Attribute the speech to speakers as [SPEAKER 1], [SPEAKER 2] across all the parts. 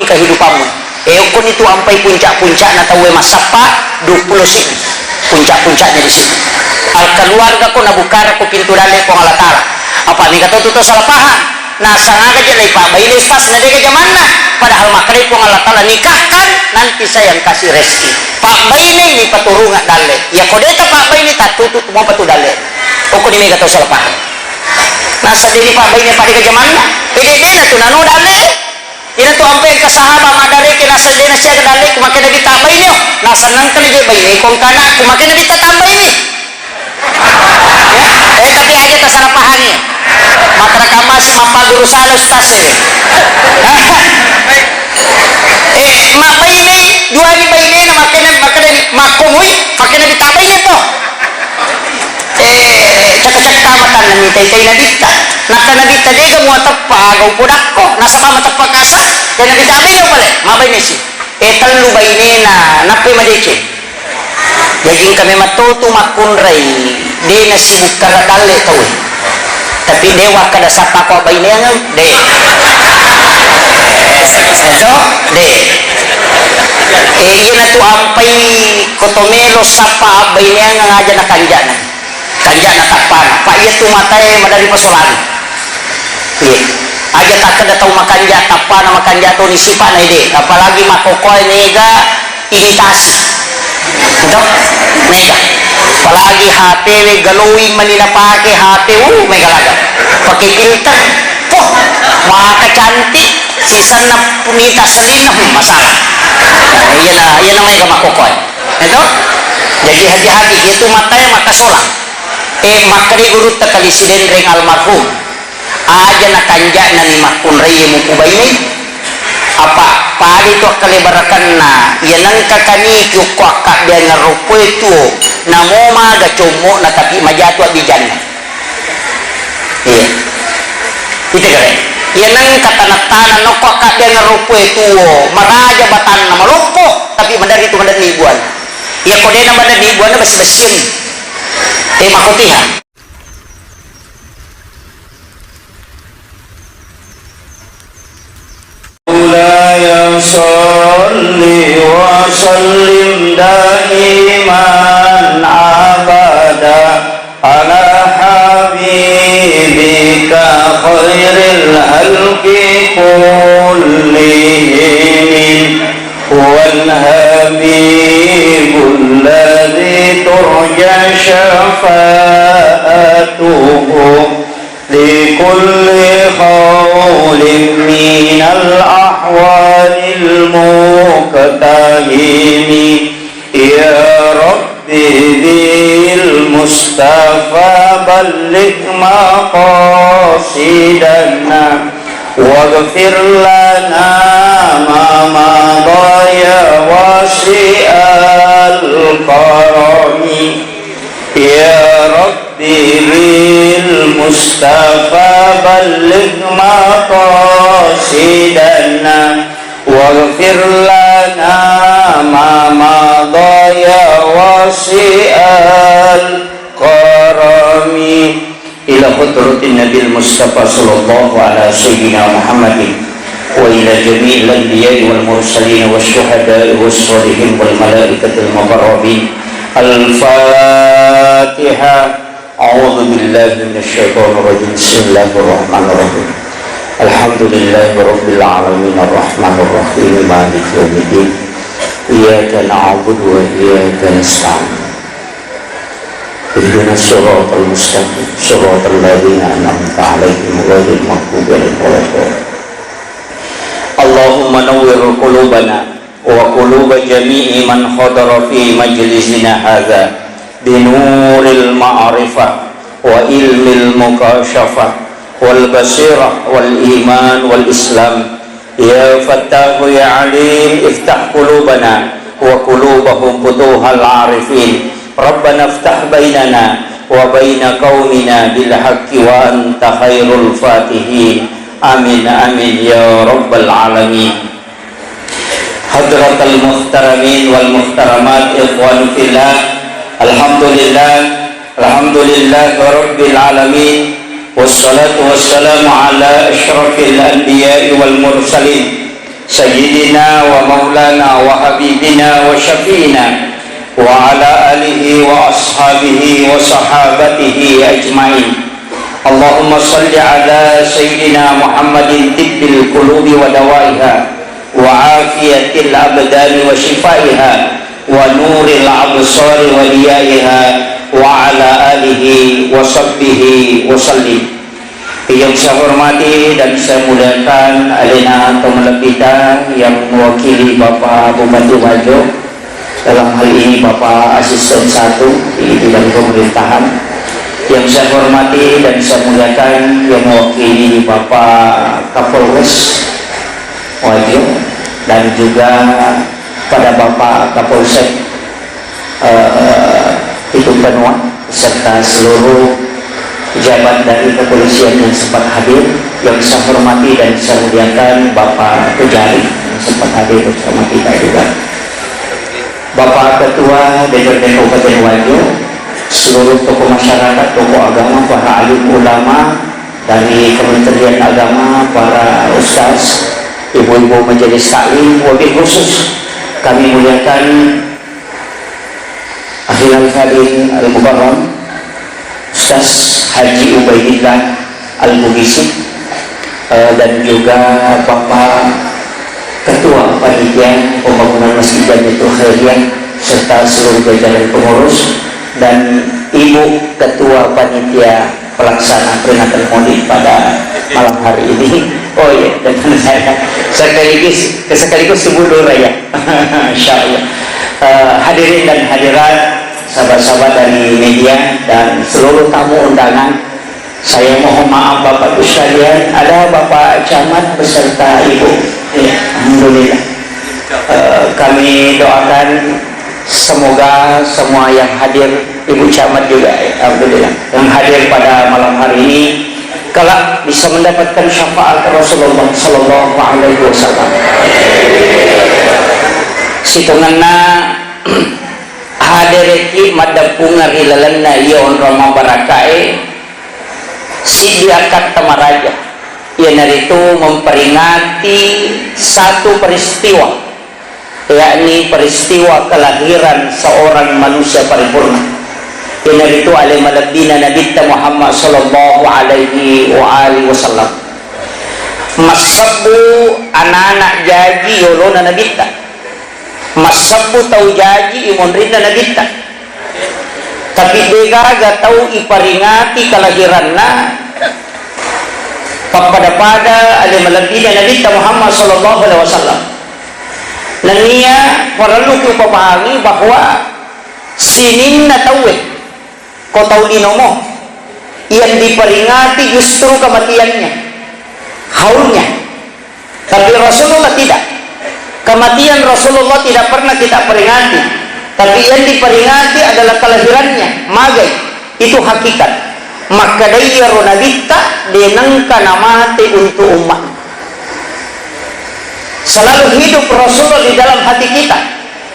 [SPEAKER 1] kehidupanmu. Kun itu sampai puncak-puncak na tahu masapa 20 sini. Puncak-puncaknya di sini. Al keluarga ko nabukara ko pintu dali ko Allah Taala. Apa ni kata tu salah paham. Nah sangat aja lai Pak bayi pas na dia ke mana? Padahal makrai ko Allah Taala nikahkan nanti saya yang kasih rezeki. Pak bayi ni paturungan dali. Ya kodeta Pak bayi ni tak tutut mau patu dali. Ko ni kata salah paham. Nah sadini Pak bayi ni pada ke mana? Dia na tu nanu dali. Ina tu ampai ke sahabat madare ke nasa dena sia ke dale ku makan nabi tambah ini nah senang kali je bayi kong kana ku makan nabi tambah ini ya tapi aja tak salah pahamnya matra kamas mapa guru salah ustaz mak bayi ini dua ni bayi ini na makan nabi makumui makan nabi tambah ini to cak-cak tamatan nami tay nabi ta naka nabi tadi ka mo tappa gaw pudak ko nasa mama tappa kasa kay nabi tabi yo pala mabay ni si talu bayne na napi madiche jaging kami matutu makunray di na sibuk karadali tawi tapi dewa kada sapa ko bayne nga de so de yun na tu ampay kotomelo sapa bayne nga ngaja na kanjana tapan pak iya tu matay madari pasolan aja tak kada tahu makan jat apa nama makan jat tu ni siapa ide apalagi makokoy nega iritas betul nega apalagi HP galui manila pakai HP mega laga pakai filter maka cantik sisa na punita selin masalah iya na mega makokoy itu jadi hati-hati itu matanya maka solang makri guru takalisiden ring almarhum aja na kanja na ni makun rey mo kubay ni apa pali to kalibarakan na yanang kakani ko ka dia ngarupo ito na mo maga cumo na tapi majato abijan iya ite kare yanang katanatanan no ko ka dia ngarupo ito maraja batan na malumpo tapi mandari itu mandari ibuan iya ko dia na mandari ibuan na basi-basiyon makutihan
[SPEAKER 2] ya salli wa sallim daiman abada ala habibika khairil halqi kullihim wal habibul ladzi turja syafa'atuhu لكل خول من الأحوال المكتهم يا ربي بالمصطفى بلغ مقاصدنا واغفر لنا ما مضى واسع الكرم يا ربي بالمصطفى بلغ مقاصدنا واغفر لنا ما مضى واسع الكرم إلى حضرة النبي المصطفى صلى الله على سيدنا محمد وإلى جميع الأنبياء والمرسلين والشهداء والصالحين والملائكة المقربين الفاتحة. أعوذ بالله من الشيطان الرجيم. بسم الله الرحمن الرحيم. الحمد لله رب العالمين الرحمن الرحيم مالك يوم الدين. إياك نعبد وإياك نستعين. اهدنا الصراط المستقيم صراط الذين أنعمت عليهم غير المغضوب عليهم ولا الضالين. اللهم نور قلوبنا وقلوب جميع من حضر في مجلسنا هذا بنور المعرفة وعلم المكاشفة والبصيرة والإيمان والإسلام. يا فتاح يا عليم افتح قلوبنا وقلوبهم فتوح العارفين. ربنا افتح بيننا وبين قومنا بالحق وأنت خير الفاتحين. آمين آمين يا رب العالمين. حضرة المحترمين والمحترمات إخوان في الله، Alhamdulillah Rabbil Alamin, wassalatu wassalamu ala ashrafil anbiya'i wal mursalin سيدنا ومولانا وحبيبنا وشفينا وعلى آله وأصحابه وصحابته أجمعين. اللهم صل على سيدنا محمد طب القلوب ودوائها وعافية الأبدان وشفائها ونور الأبصار وليائها وعلى آله وصحبه وسلم. Yang saya hormati dan saya muliakan alina teman kita yang mewakili Bapak Bupati Wajo, dalam hal ini Bapak Asisten 1 di bidang pemerintahan. Yang saya hormati dan saya muliakan yang mewakili Bapak Kapolres Wajo dan juga pada Bapak Kapolsek Pitung Benua serta seluruh pejabat dari kepolisian yang sempat hadir. Yang saya hormati dan saya muliakan Bapak Kejari yang sempat hadir bersama kita juga, Bapak Ketua DPRD Kabupaten Wajo, seluruh tokoh masyarakat, tokoh agama, para alim ulama dari Kementerian Agama, para ustaz, ibu-ibu majelis taklim, wabil khusus kami muliakan Akhil Al-Fadil Al-Mukarram Ustaz Haji Ubaidillah Al-Bugisi, dan juga Bapak Ketua Panitia Pembangunan Masjid Jamiatul Khairiyah serta seluruh jajaran pengurus dan Ibu Ketua Panitia Pelaksana Peringatan Maulid pada malam hari ini. Oh iya, dan saya sekaligus sebelum raya. Insyaallah. Hadirin dan hadirat, sahabat-sahabat dari media dan seluruh tamu undangan, saya mohon maaf Bapak Ibu sekalian, ada Bapak Camat beserta Ibu. Ya, alhamdulillah. Kami doakan semoga semua yang hadir, Ibu Camat juga, alhamdulillah, yang hadir pada malam hari ini kelak bisa mendapatkan syafaat Rasulullah Sallallahu Alaihi Wasallam. Situnganna hadireki madapunga rilalanna yon Roma Barakae si diakat tamaraja, yang itu memperingati satu peristiwa, yakni peristiwa kelahiran seorang manusia paripurna. Yang itu alaihi malabina Nabi Muhammad Sallallahu Alaihi Wasallam. Masabu anak-anak jaji yolona Nabi ta, masabu tau jaji imonrina Nabi ta, tapi degaga tau iparingati kelahiranna pada alaihi malabina Nabi Muhammad Sallallahu Alaihi Wasallam. Nania perlu kita pahami bahwa sinin na tauwe kau tahu dinomo yang diperingati justru kematiannya, haulnya. Tapi Rasulullah tidak. Kematian Rasulullah tidak pernah kita peringati, tapi yang diperingati adalah kelahirannya. Magai itu hakikat. Maka daya ronabita denangka namati untuk umat. Selalu hidup Rasulullah di dalam hati kita.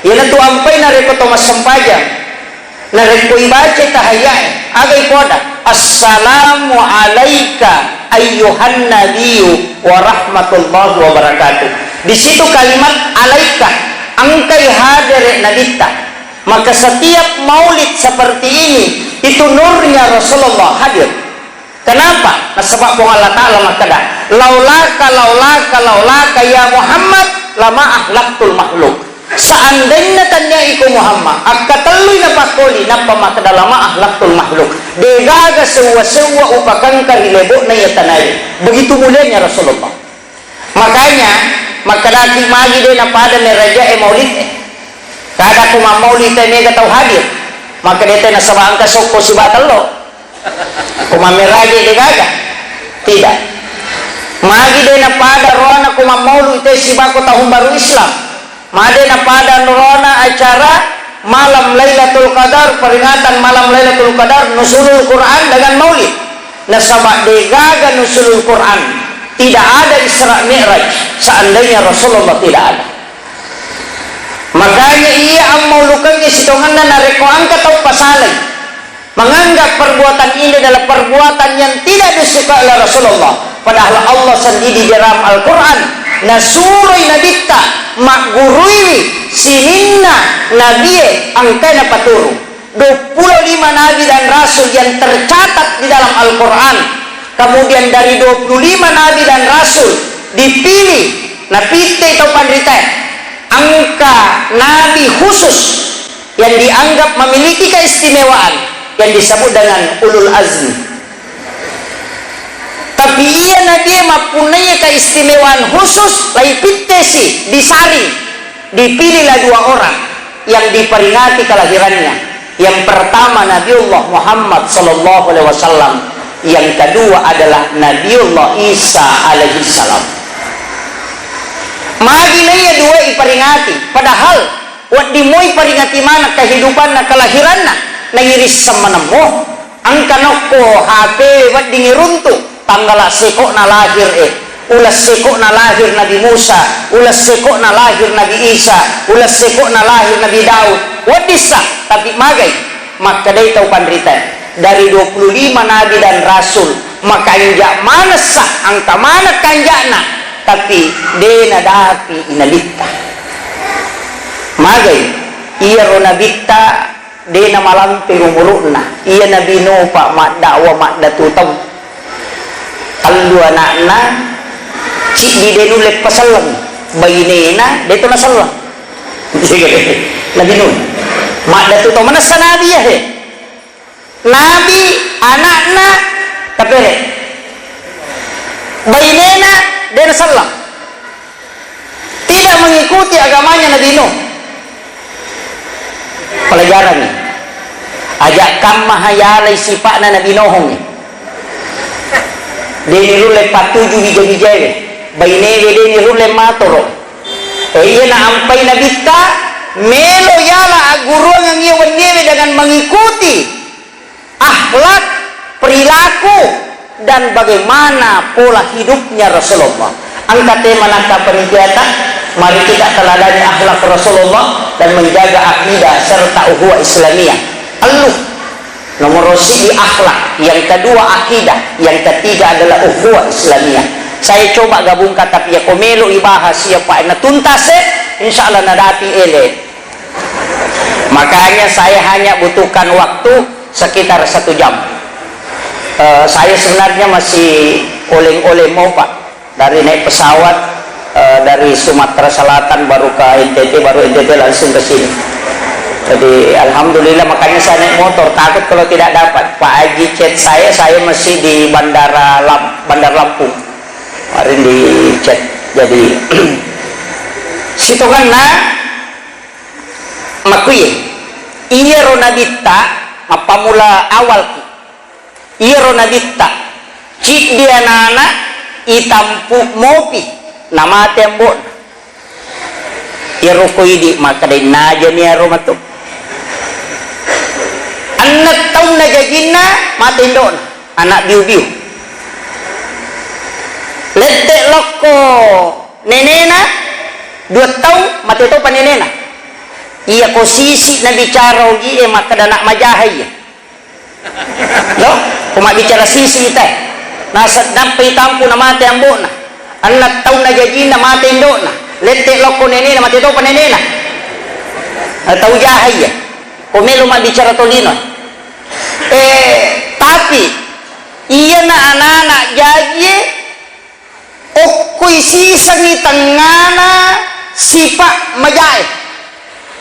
[SPEAKER 2] Yang itu ampai nareko Thomas Sempajang. Nareko ibace tahayai agai koda assalamu alaika ayyuhan nabiyyu wa rahmatullahi wa barakatuh. Di situ kalimat alaika angkai hadir nabita. Maka setiap maulid seperti ini itu nurnya Rasulullah hadir. Kenapa? Nah, sebab Allah Ta'ala makada laulaka ya Muhammad lama ahlaktul makhluk. Seandainya tanya iku Muhammad akatului napakoli napa makada lama ahlaktul makhluk. Degaga sewa-sewa upakan karilebo na yatanay. Begitu mulianya Rasulullah. Makanya makadaki magi deh napada meraja maulid kada kuma maulid mega tau hadir. Maka dia tena sabangka soko si batalo. Kuma meraja degaga. Tidak. Magi deh napada roana kuma maulid si bako tahun baru Islam. Made napada nurona acara malam Lailatul Qadar, peringatan malam Lailatul Qadar, nusulul Quran dengan maulid. Nasabak degaga nusulul Quran. Tidak ada Isra Mi'raj seandainya Rasulullah tidak ada. Makanya ia amaulukannya sitongan dan nareko angka tau pasalai. Menganggap perbuatan ini adalah perbuatan yang tidak disukai oleh Rasulullah. Padahal Allah sendiri di dalam Al-Quran
[SPEAKER 1] nasuroy nabitta magurui sininna nabiye ang kaya paturo. 25 nabi dan rasul yang tercatat di dalam Al-Quran. Kemudian dari 25 nabi dan rasul dipilih napite atau pandrita angka nabi khusus yang dianggap memiliki keistimewaan yang disebut dengan ulul azmi. Tapi ia nabi mempunyai keistimewaan khusus lai pitesi disaring, dipilihlah 2 orang yang diperingati kelahirannya. Yang pertama Nabiullah Muhammad sallallahu alaihi wasallam, yang kedua adalah Nabiullah Isa alaihi salam. Maginaya 2 iperingati, padahal wat dimoi peringati mana kehidupan na kelahiran na iris sama nemo angka noko HP wat dingiruntu tanggal sekok na lahir ulas sekok na lahir Nabi Musa, ulas sekok na lahir Nabi Isa, ulas sekok na lahir Nabi Daud. Wadisa tapi magai maka dari tahu pandrita dari 25 nabi dan rasul maka injak mana sah angka mana kanjakna tapi dena dapi inalitta magai iya ronabitta dena malampi rumuruna iya nabi no pak mak dakwa mak datutong kaldu anakna cik di denu lek pasalang bayinena deto na salang nabi no mak datu to mana sa nabi ya he nabi anakna kapere bainena dan salam tidak mengikuti agamanya Nabi Nuh. Pelajaran ni ajak kam mahayalai sifatna Nabi Nuh ni deni rule patuju hijau-hijau bainene deni rule matoro iya na ampai Nabi ta melo yala aguru yang ngewe dengan mengikuti akhlak, perilaku dan bagaimana pola hidupnya Rasulullah. Angka tema nangka penitiata, mari kita teladani akhlak Rasulullah dan menjaga akidah serta ukhuwah Islamiyah. Alluh nomor di akhlak, yang kedua akidah, yang ketiga adalah ukhuwah Islamiyah. Saya coba gabungkan tapi ya komelo ibahas siapa na tuntas insyaallah nadati ele. Makanya saya hanya butuhkan waktu sekitar 1 jam. Saya sebenarnya masih oleng-oleng mau Pak dari naik pesawat dari Sumatera Selatan baru ke NTT, baru NTT langsung ke sini. Jadi alhamdulillah makanya saya naik motor, takut kalau tidak dapat. Pak Haji chat saya masih di Bandar Lampung. Kemarin di chat. Jadi situ kan makuye iya ronadita mapamula awal iya ronadita cik dia nana itampu mopi nama tembok iya rukoidi maka dari naja ni aroma tu anak tahun najagina matindon anak biu-biu ledek loko nenena 2 tahun mati tu panenena iya posisi na bicara ugi maka danak majahay no kuma bicara sisi ita nasa dampai tampu na mati ambo na anak taon na gaji na mati indo na lete loko nene na mati to panene na atau jahay kumelo mabicara tolino tapi iya na anak jaji okuy sisa ni tangana sipa majay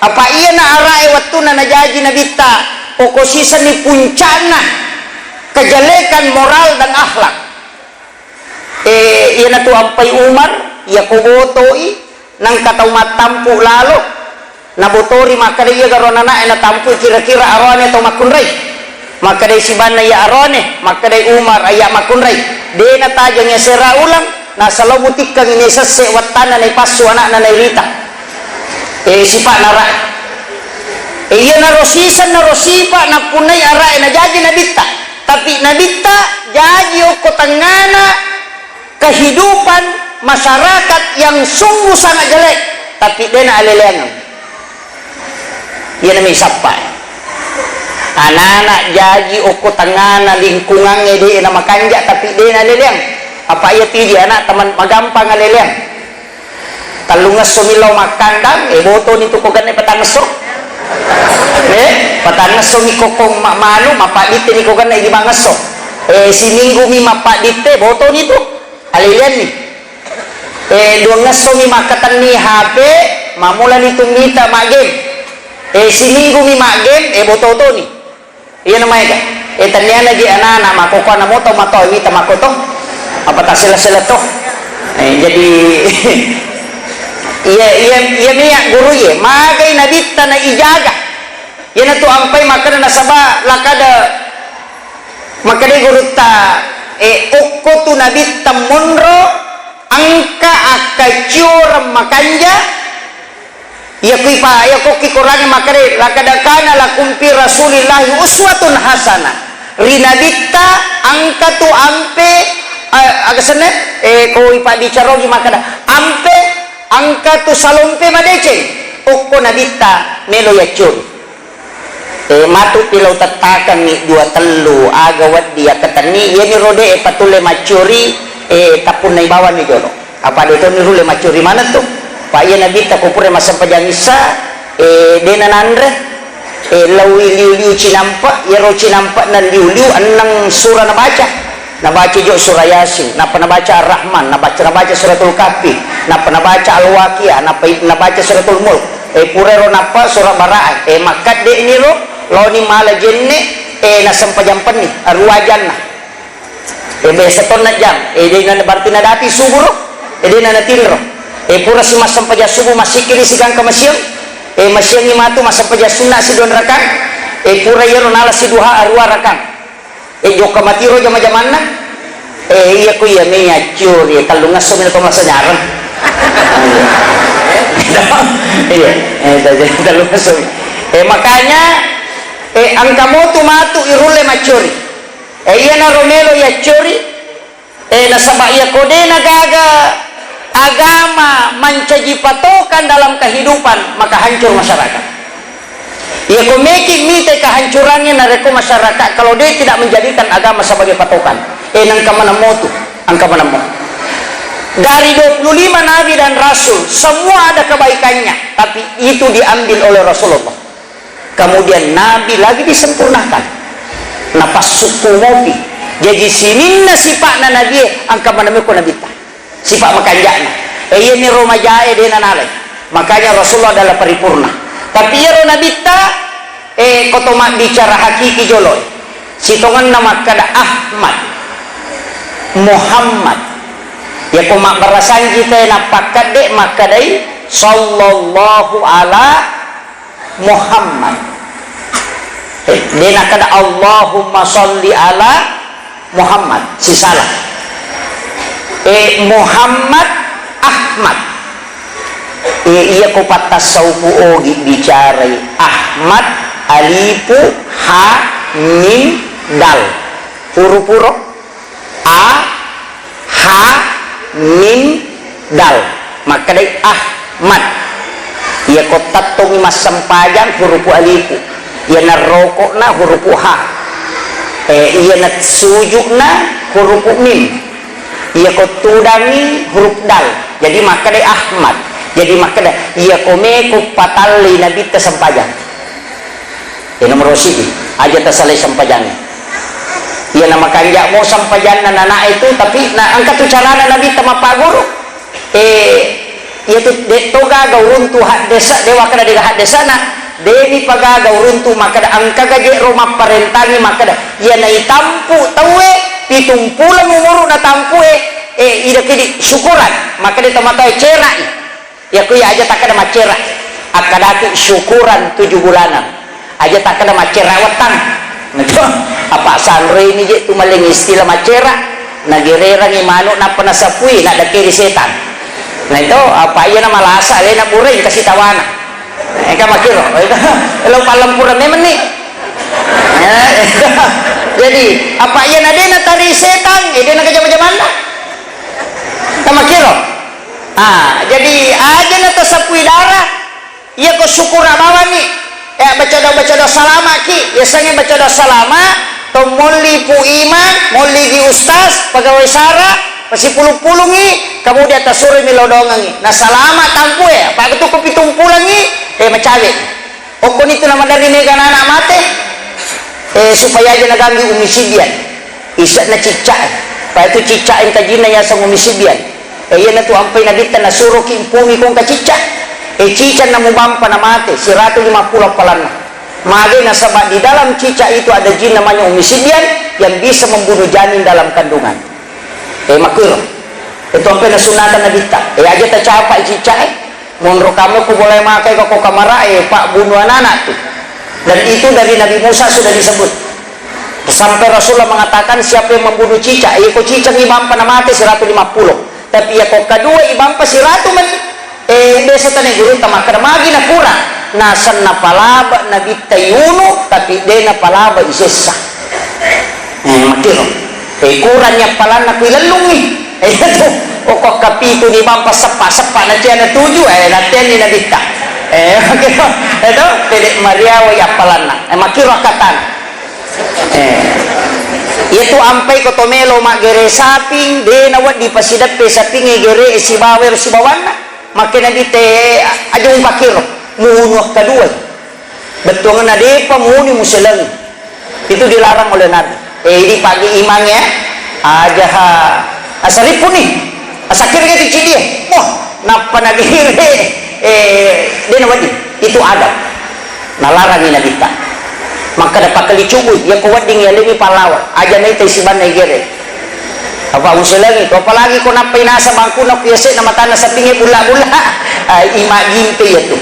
[SPEAKER 1] apa iya na arai waktu na najaji na bita o kosisa ni puncana kejelekan moral dan akhlak iya na tu ampai Umar iya kubotoi nang kataw matampu lalo nabotori maka iya garona na tampu kira-kira arone to makunray maka day siban na iya arone maka day Umar aya makunray de na tajang ya sera ulang nasa lobutik kang inisase watana na ipasu anak na nairita sipa nara iya na rosipa na punay aray na jaji nabita tapi nabita jaji o kotangana kehidupan masyarakat yang sungguh sangat jelek tapi dia na aleleangan iya na may sapa anak-anak jaji o kotangana lingkungannya dia na makanja tapi dia na aleleang apa iya tidi anak teman magampang aleleang talungas sumilaw makandang boto nito ko ganay patangaso patangaso mi kokong malu mapadite ni ko ganay di bangaso siminggu mi mapadite boto nito alilian ni duangaso mi makatan ni HP mamula nito mita magem siminggu mi magem boto to ni iya namanya ka tanya lagi anak-anak makukuha na mo to matoy mita makoto apa tak sila-sila to jadi iya niya guru ye magay na dita na ijaga yan na to ampay makada nasaba lakada makada guru ta ukko tu na dita munro angka akasyur makanja ya ko kikurangi makada lakada kana lakumpi rasulillahi uswatun hasanah rina dita angka tu ampe agasane ko ipa dicarogi makada ampe angka tu salompe madece ukko nabita melo yacur matu pilau tatakan ni dua telu agawat dia ketani ye ni rode patule macuri tapun nai bawan ni jolo apa de to ni rule macuri mana tu pa ye nabita ko pure masam pajangisa dena nandre lawi liu cinampa ye ro cinampa nan liu anang surah na baca jo surah Yasin, napa nabaca Ar-Rahman, nabaca suratul Kahfi, napa nabaca Al-Waqiah, nabaca suratul Mulk, purero napa surah Bara'ah, makat de ini lo ni mala jenne, nasampajampan ni, arwajan na, beseton na jam, de na berarti na dati suburo, de na natilro, pura si masampaja subuh masih kiri sigang kamasyang, masyang ni matu masampaja sunnah si don rakan, pura yero nala si duha arwa rakan. Joka matiro jama jamanna iya ku iya me nyacur ya kalau ngaso min ko masanyaran iya kalau ngaso makanya angka motu matu irule macuri iya na romelo ya curi nasaba iya kode nagaga agama mencaji patokan dalam kehidupan maka hancur masyarakat. Ya komeki mite kehancurannya nareko masyarakat kalau dia tidak menjadikan agama sebagai patokan. Angka mana motu, angka mana motu. Dari 25 nabi dan rasul semua ada kebaikannya, tapi itu diambil oleh Rasulullah. Kemudian nabi lagi disempurnakan. Napas suku mopi. Jadi sininna sifat nabi angka mana meko nabi ta. Sifat makanjana. Ini romajae dia nanale. Makanya Rasulullah adalah paripurna. Tapi ya nabi ta kotomak bicara hakiki joloi sitongan nama kada Ahmad Muhammad ya komak berasan kita napakat dek makadai sallallahu ala Muhammad dia nak kada Allahumma salli ala Muhammad si salah Muhammad Ahmad iya ko patas saupu ogi bicarai Ahmad alifu ha mim dal huruf a ha mim dal maka dari Ahmad iya ko tatong masam pajang huruf alifu iya na rokok na huruf ha iya na sujuk na huruf mim iya ko tudangi huruf dal jadi maka dari Ahmad jadi makanya ia kome ku patali nabi tersampajang ini nomor sih aja tersalih sampajang ia nama kanjak mau sampajang anak itu tapi nah angkat tu cara nabi tamapagur ia tu toga gaurun tu hak desa dewa kada di hak desa na dewi paga gaurun tu maka angka gaje rumah parentangi maka ia nai tampu tawe pitumpulan umur na tampu ida kidi syukuran maka dia tamatai cerai ya ku ya aja tak ada macera akadati syukuran 7 bulanan aja tak ada macera wetang nah apa sanre ini je tu maling istilah macera nagirera ni manuk na penasapui nak ada kiri setan nah itu apa ya nama lasa le nak buring kasih tawana ka makiro elo palampura memang ni jadi apa ya na tari setan dia nak jam-jaman ka makiro jadi aja na tasapui darah iya ko syukur abawan ni baca salama ki biasanya baca salama to muli pu iman muli di ustaz pegawai sara pasipulong-pulong kemudian tasuri milodongan na salamat tampu pag itu kupitung pulang macawit okon itu nama dari nega anak mate supaya aja nagambi umisidian isa na cicak pa itu cicak yang kajina ya sa umisidian yan na tu ampay nabita na suro kimpumi kong kacicak cicak na mubampa na mate 150 palan magay na sabak di dalam cicak itu ada jin namanya umisidian yang bisa membunuh janin dalam kandungan makiro itu sampai nasunatan na dita aja tak capai cicak menurut kamu ku boleh makai kok kamara pak bunuh anak tuh dan itu dari Nabi Musa sudah disebut sampai Rasulullah mengatakan siapa yang membunuh cicak kok cicak ibampa na mati 150 tapi ya kok kedua ibampa 100 man desa tanah guru tamakar magi na kurang nasan na palaba na bitayuno tapi de na palaba isesa makiro kurangnya pala na kuilalungi itu kok kapito ni bampa sepa na tiyan na 7 natin ni nabita makiro itu pedek mariawa ya pala na makiro katan itu ampai ko tomelo magere saping de nawat di pasidat pe saping gere si bawer si bawana makina dite ajong pakiro munuh kedua betul na de pamuni muselang itu dilarang oleh Nabi di pagi imangnya aja asaripun nih asakir ke kecil dia wah napa nagire dia nawat itu ada nalarang ni Nabi tak maka dapat kali cubut ya kuat ding ya lebih palawa aja na ito isiban na igere apa usulang ito apalagi ko na pinasa bangko na piyase na mata na sa pingi bula-bula ima gimpe ito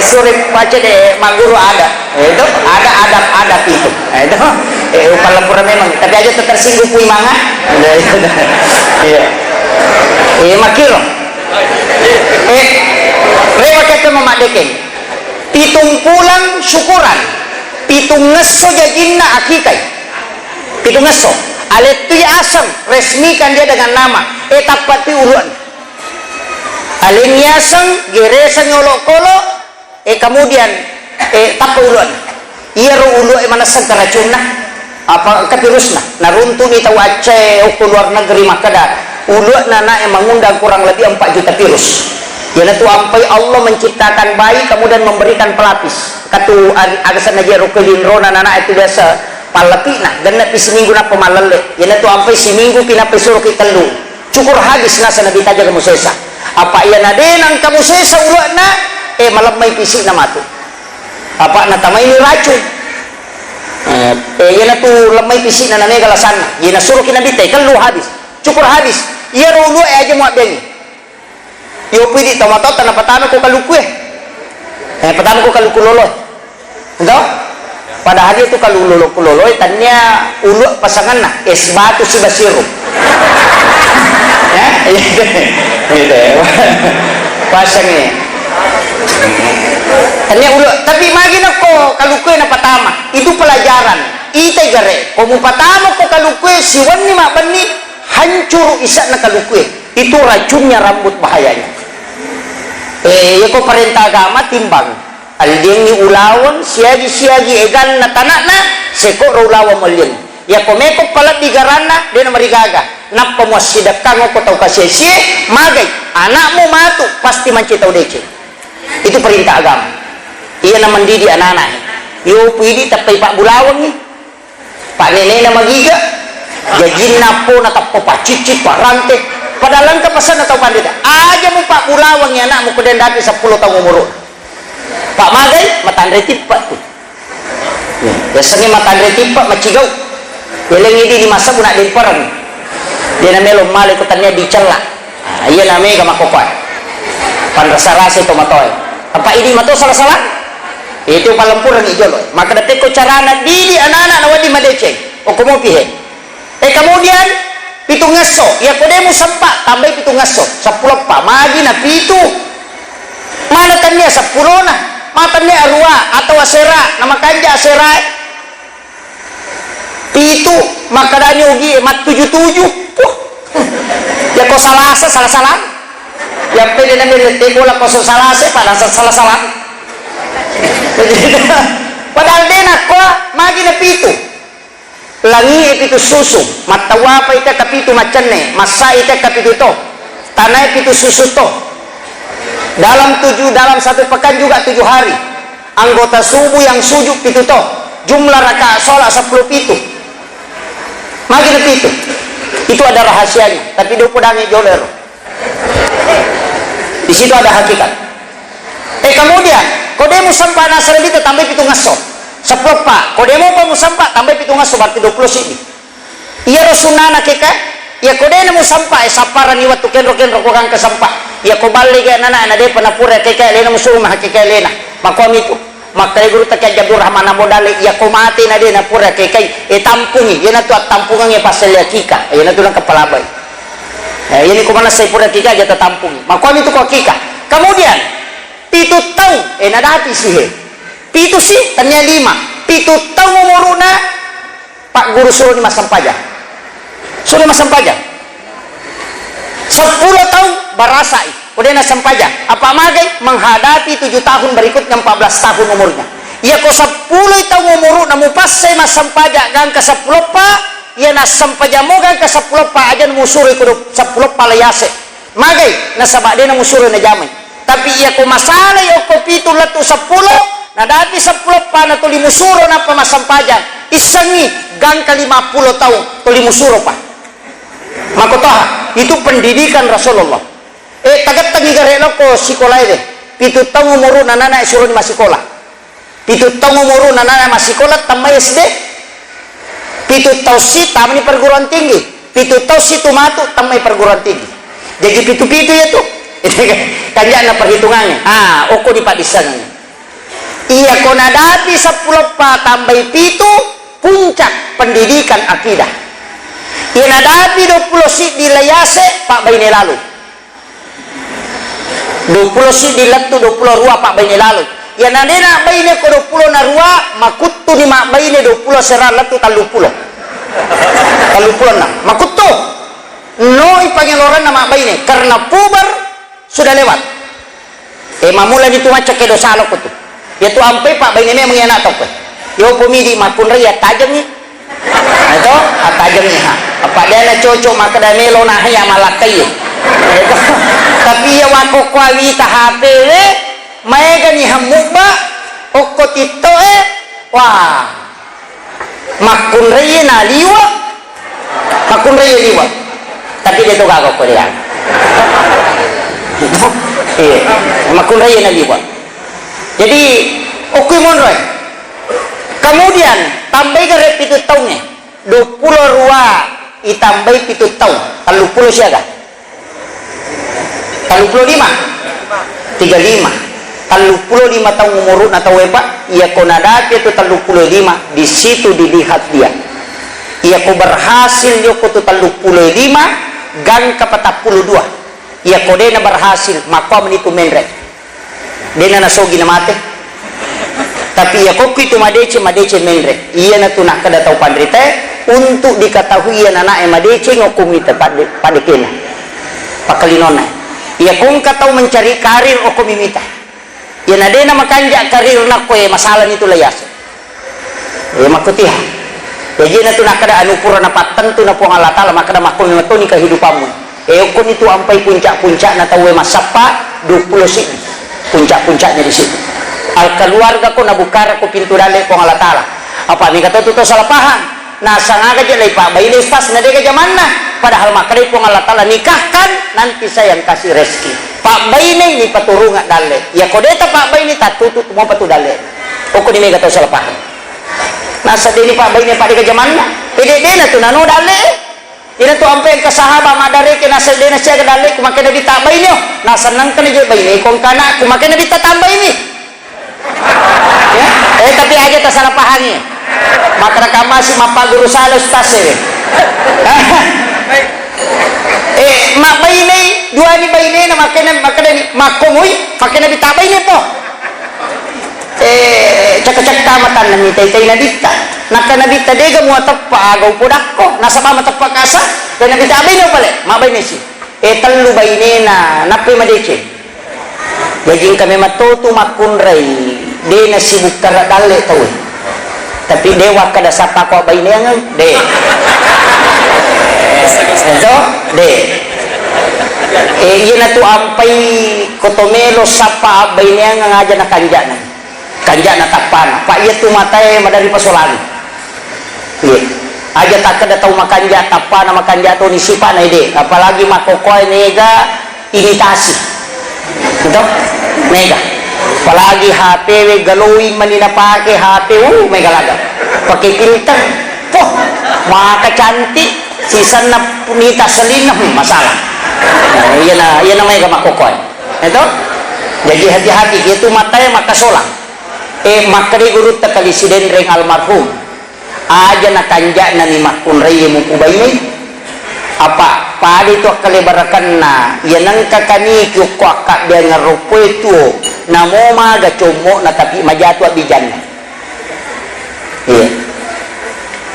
[SPEAKER 1] surit pace de maguro ada itu ada adab itu upalampura memang tapi aja tersinggung pui manga makiro lewat kata memadeken pitung pulang syukuran pitung ngeso jajinna akikai pitung ngeso aletu asam resmikan dia dengan nama tapati uluan alin yasang geresan nyolok-kolo kemudian tapa uluan iya ro ulu mana racunna apa kapirusna naruntu ni tahu Aceh ke luar negeri makada uluan nana mengundang kurang lebih 4 juta virus yana tu ampai Allah menciptakan bayi kemudian memberikan pelapis katu agasan aja rokelin rona anak itu biasa palapina dan nabi seminggu na pemalale yana tu ampai seminggu pina pesuruh kitelu cukur habis nasa nabi taja kamu sesa apa iya nadenang kamu sesa ulana malam mai pisik na matu apa na tamay ni racun yana tu lemay pisik na nane galasan yana suruh kinabi telu habis cukur habis iya rulu aja muat bengi yo pidi tomato tanah patano ko kaluku patano ko kaluku lolo enggak padahal itu kalulolo kulolo tanya ulu pasangan na es batu si basiru ya gitu pasangnya tanya ulu tapi magin ako kaluku na patama itu pelajaran ite gare komu patama ko kaluku siwan ni mabani hancur isak na kaluku itu racunnya rambut bahayanya ya ko perintah agama timbang alding ni ulawan siagi-siagi egan na tanak na seko ulawan malin ya ko meko palat digarana dia na marigaga napa mo sidak kango ko tau kasesi magay anakmu matu pasti mancitaw dece itu perintah agama iya na mendidi anak-anak yo pwede tapay pak bulawang ni pak nene na magiga jajin na po na tapo pa cicit pa rante padahal ka pesan atau pandita aja mo pak bulawang ya anak mo kuden dati 10 tahun umur pak magay matandre tipat tuh biasanya matandre tipat macigaw yang ini di masa pun ada perang dia namanya lomale kutannya dicela iya namanya kamakopat pandrasarasi tomatoy apa ini mato salah-salah itu palempuran ijolo maka detik ko carana didi anak-anak nawadi madece o kumopihe kemudian pitung ngaso ya kodemu sempat tambah pitung ngaso 10 pa magi na pitu mana tanya 10 na matanya arua atau asera nama kanja asera pitu makadanya ugi mat 77 ya ko salah yang pede na nilete ko la ko salah pada salah padahal din ako magi na pitu langi pitu susu, matawa pa ita kapitu macane, masa ita kapitu to, tanai pitu susu to. Dalam satu pekan juga 7 hari. Anggota subuh yang sujud pitu to. Jumlah rakaat sholat 10 pitu. Magin pitu. Itu ada rahasianya, tapi do podangi joler. Di situ ada hakikat. Kemudian kodemu sampah nasar itu tambah pitu ngaso. 10 pak. Kodemu pa musampa tambah pitu ngaso berarti 20 sini. Iya rosunana keka. Ya kodemu sampah sapara ni watu kenro ko kang kesampah. Ya ko balik ya nana de panapura keka lena musuh mah keka lena. Makom itu. Maka guru tak Abdul Rahman modal ya ko mati na de na pura keka tampungi. Ya na tu tampungan ya pasal ya kika. Ya na tu lang kepala bay. Ini ko mana saya pura kika jata tampungi. Makom itu ko kika. Kemudian pitu tau nadati sih. Pitu sih tanya 5. Pitu tau umuruna Pak guru suruh ni masam pajak. Suruh masam pajak. 10 tahun barasai. Udah nasam pajak. Apa magai menghadapi 7 tahun berikutnya 14 tahun umurnya. Ya ko 10 tahun umur namu pas saya masam pajak gang ke 10 pak. Ya nasam pajak mo gang ke 10 pak aja musuh ikut 10 palayase. Magai nasabak dia musuh na jamai. Tapi ya ko masalah ya ko pitu latu 10. Nah dati 10 pa na tuli musuro na pamasam pajak. Isangi gang ke 50 tahun tuli musuro pa. Makotaha itu pendidikan Rasulullah. Tagat tangi garelo ko sekolah deh. Pitu tahun umur nana suruh di masih sekolah. Pitu tahun umur nana masih sekolah tambah SD. Pitu tahun si tamani perguruan tinggi. Pitu tahun si tumatu tambah perguruan tinggi. Jadi pitu-pitu ya tuh. Kanjak na perhitungannya. Oko di padisannya. Iya ko nadapi 10 pa tambah pitu puncak pendidikan akidah. Iya nadapi 20 si di layase pak bayi lalu. 20 si di letu 20 rua pak bayi lalu. Ya nadena bayi ko 20 na rua makutu ni mak bayi 20 serar letu 30. 30 na makutu. No ipangeloran na mak bayi karena puber sudah lewat. Mamula itu macam ke dosa lo kutu. Ya tu ampai pak bayi memang yang nak tahu. Yo pemidi makun raya tajam ni. Itu tajam ni ha. Apa dia nak cocok maka dah melo nah ya malakai. Itu. Tapi ya wako kwawi tahape le, mai gani hamukba, okko tito wah. Makun raya na liwa. Makun raya liwa. Tapi dia tu gagok ko dia. Makun raya na liwa. Jadi oke monroy. Kemudian tambah ke pitu tahunnya 20 rua ditambah pitu tahun 30 siaga 35 35 tahun umur atau apa ia konadati itu 35 di situ dilihat dia ia ko berhasil yo ko 35 gang ke 42 ia kodena berhasil maka menitu menrek dena nasogi na mate tapi ya kok itu madece menre iya na tu nak kada tahu pandrite untuk diketahui ya anak madece ngokumi tepat padekena pakalinona iya kong katau mencari karir okumi mita ya nadena makanja karir nako ya masalah itu layas ya makutiha jadi na tu nak kada anupura na patentu na pong Allah taala makada makumi matuni kehidupanmu okon itu ampai puncak-puncak na tahu masapa 20 sih puncak-puncaknya di situ. Al keluarga ko nabukara ko pintu dale ko Allah taala. Apa mi kata tu salah paham. Nah sangaga je lai pak bayi lestas na de zaman na. Padahal makare ko Allah taala nikahkan nanti saya yang kasih rezeki. Pak bayi ni paturunga dale. Ya ko deta pak bayi ni tatutut mo patu dale. O ko ni mi kata salah paham. Nah sadini pak bayi ni pada ke zaman na. Pede na tu nano dale. Ina tu ampai ke sahabat madare ke nasal dena sia ke dale ku makan nabi tak bayi ni. Nah senang kan je bayi ni kong kana ku makan nabi tak tambah ini. Ya? Tapi aja tak salah pahamnya. Maka masih mapa guru salah ustaz mak bayi ni dua ni bayi ni nak makan ni makomui makan nabi tak bayi ni po. Cak-cak tamatan nami tay nabita. Naka nabita dega mo tappa agaw podakko. Nasa ba matappa kasa? Kaya nabita abay no pala. Mabay ni si. Talo bayi ni na napi madece. Jadi kami matutu makunray. Di na sibuk karadale tawi. tapi dewa kada sapa ko abay niya de ito de yun na to ampay kotomelo sapa abay niya nga ngaja na kanja na tapan pa iya tumatay madari pasulagi aja tak kada tahu makanja tapan na makanja to ni sipa na ide apalagi makokoy nega imitasi ito mega apalagi HP galawin manina pake HP may galaga pakai filter poh maka cantik sisan na punita salina masalah yan na may makokoy ito jadi hati-hati itu matanya maka solang makari gurut takalisiden ring almarhum aja na kanja na ni makun rey mo kubay ni apa padi to kalibarakan na yan ang kakani ko ka dia ngarupo ito na mo maga cumo na tapi majato abijan iya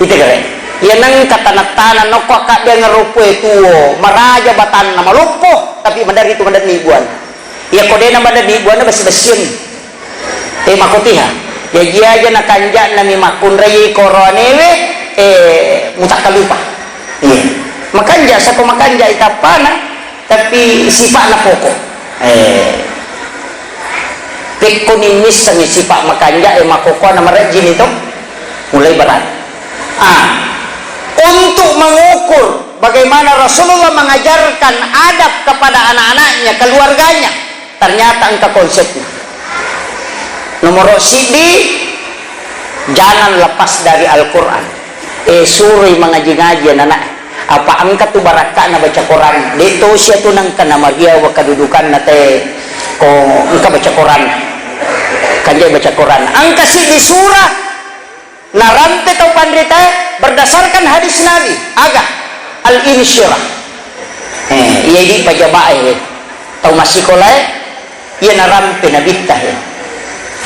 [SPEAKER 1] ito kare yan ang katanatanan no ko ka dia ngarupo ito maraja batan na malupo tapi madari itu madari ibuan iya kode na madari ibuan na basi-basiyan makutiha jadi aja na kanja na mi makun rey koronewe mutakalupa iya makanja sa kumakanja itapana tapi sipa na poko pekonimis sa sipa makanja makoko na marajin ito mulai berat untuk mengukur bagaimana Rasulullah mengajarkan adab kepada anak-anaknya keluarganya ternyata engkau konsepnya nomor sidi jangan lepas dari Al-Quran suri mengaji-ngaji anak apa angkat tu baraka na baca Quran dito siya tu nang kanamagia wa kadudukan na te ko engka baca Quran kanjay baca Quran angka si di surah narampe tau pandrita berdasarkan hadis Nabi aga al-insyirah iya di pajabae tau masih kolai iya narampe nabitah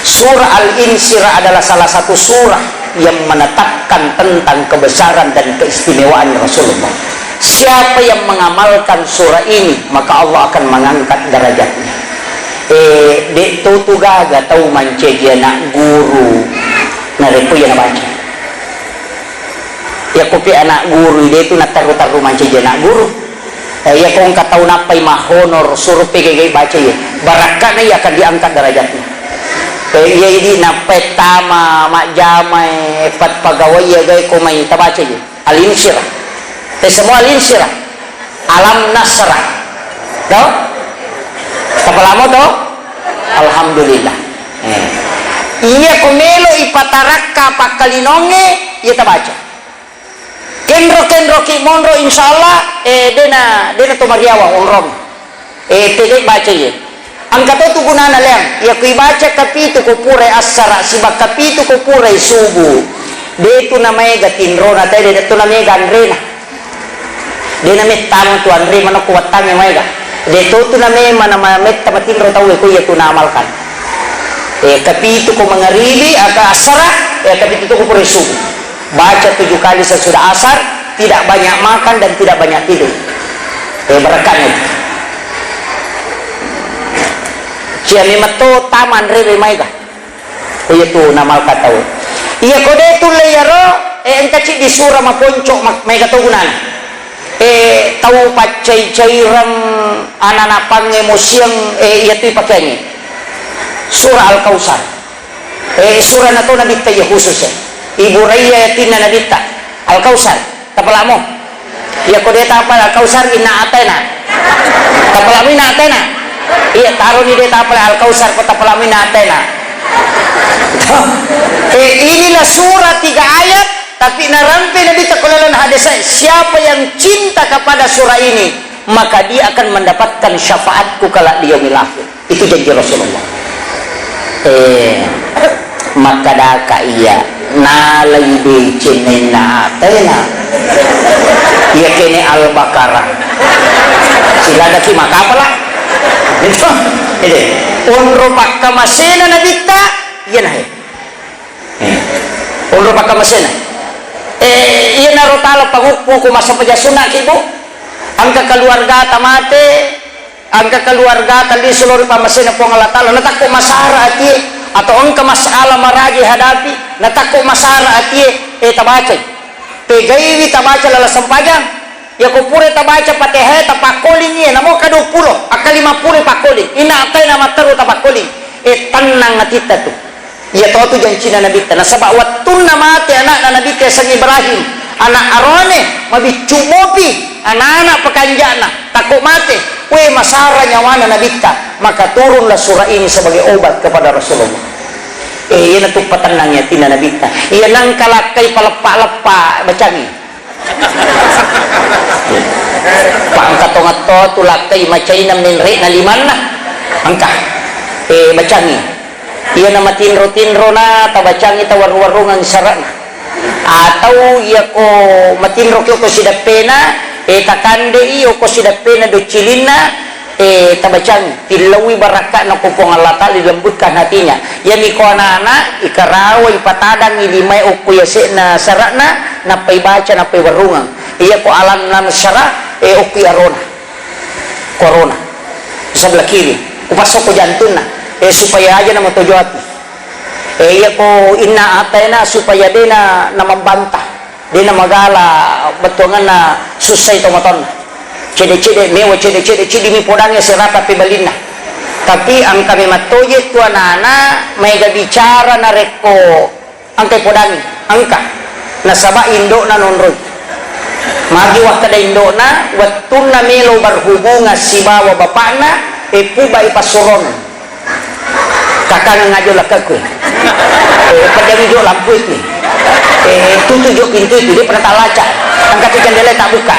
[SPEAKER 1] surah al-insyirah adalah salah satu surah yang menetapkan tentang kebesaran dan keistimewaan Rasulullah. Siapa yang mengamalkan surah ini maka Allah akan mengangkat derajatnya. Dek tu gaga tahu mance dia nak guru narepo ya baca. Ya kopi anak guru dia tu nak taruh mance dia nak guru. Ya kau engkau tahu napai mahonor suruh PGG baca ya. Barakatnya ya akan diangkat derajatnya. Iya ini na petama mak jamai pat pagawai ya gay kumay tabaca ya al-insyirah semua al-insyirah alam nasrah tau tapalamo to alhamdulillah iya kumelo ipataraka pakalinonge iya tabaca kenro ki monro insyaallah dena to mariawa onrom tege baca ya ang kato tu guna na lang ya kui baca kapitu ko pure asara sibak kapitu ko pure subu de tu namay gatinro na tay de tu namay ganre na de namay tamang tu andre mano kuat tami may ga de tu namay manamamet tamatinro taw ko ya tu namalkan kapitu ko mangarili aga asara kapitu ko pure subu baca 7 kali sesudah asar tidak banyak makan dan tidak banyak tidur berakatnya siya ni mato taman rebe maiga kuya tu namal kataw iya kode tu layaro engkaci di surah maponcok maiga to gunan tau pacay-cayrang ananapang emosiyang iya tu ipakyanyi surah Al-Kausar surah na to nabita ya khusus ibu raya yatin na nabita Al-Kausar tapala mo iya kode tapal Al-Kausar ina atena tapala mo ina atena iya taruh ni dia tapala Al-Kausar kota pelamin atena inilah surah 3 ayat tapi narampe Nabi takulalan hadis siapa yang cinta kepada surah ini maka dia akan mendapatkan syafaatku kala di yaumil akhir itu janji Rasulullah maka daka iya nalai becene na atena iya kene Al-Baqarah sila daki makapala itu ini unro pakka masena nabita yan hai unro pakka masena iya narotalo pangukpo ko masapaja sunak ibu angka keluarga tamate angka keluarga tali seluruh pamasena po ngalatalo natak ko masara ati atau angka masalah maraji hadapi natako masara ati tabaca pegaiwi tabaca lala sampajang ya kupure tabaca patehe tapakoling ye namo ka 20 aka 50 pakoling ina atay na mataro tapakoling tanang natita tu ya to tu janji na nabi ta nasaba watun na mati anak na nabi sang Ibrahim anak Arone mabicumopi anak-anak pekanjana takut mati masara nyawana nabita maka turunlah surah ini sebagai obat kepada Rasulullah iya natuk patenangnya tina nabita iya nang kalakai palepa-lepa bacangi pangkatongato tulakai macainam ninri na limanna angka bacangi iya nama tinro-tinro na tabacangi tawar-warungan sarana atau iya ko matinro ko sidak pena takande iyo ko sidak pena do cilina tabacang tilawi baraka na kupong Allah Ta'ala dilembutkan hatinya yani ko anak ikaraway patadang ilimay o kuya na sarana na paibaca na paiwarungang iya ko alam na sara o kuya corona sebelah kiri upasok ko jantun na supaya aja na matujo hati iya ko ina atay na supaya di na mambantah di na magala betungan na susay tomaton cede-cede mewa cede-cede mi podangnya serata pibalina tapi ang kami matoye tu anak mega bicara na reko angkay podangi angka nasaba indo na nonroy magi wakada indo na watun na melo berhubungan si bawa bapakna puba ipasuron kakang ngajo lakakwe padang jo lampu itu tutup pintu itu dia pernah talaca angkat jendela tak buka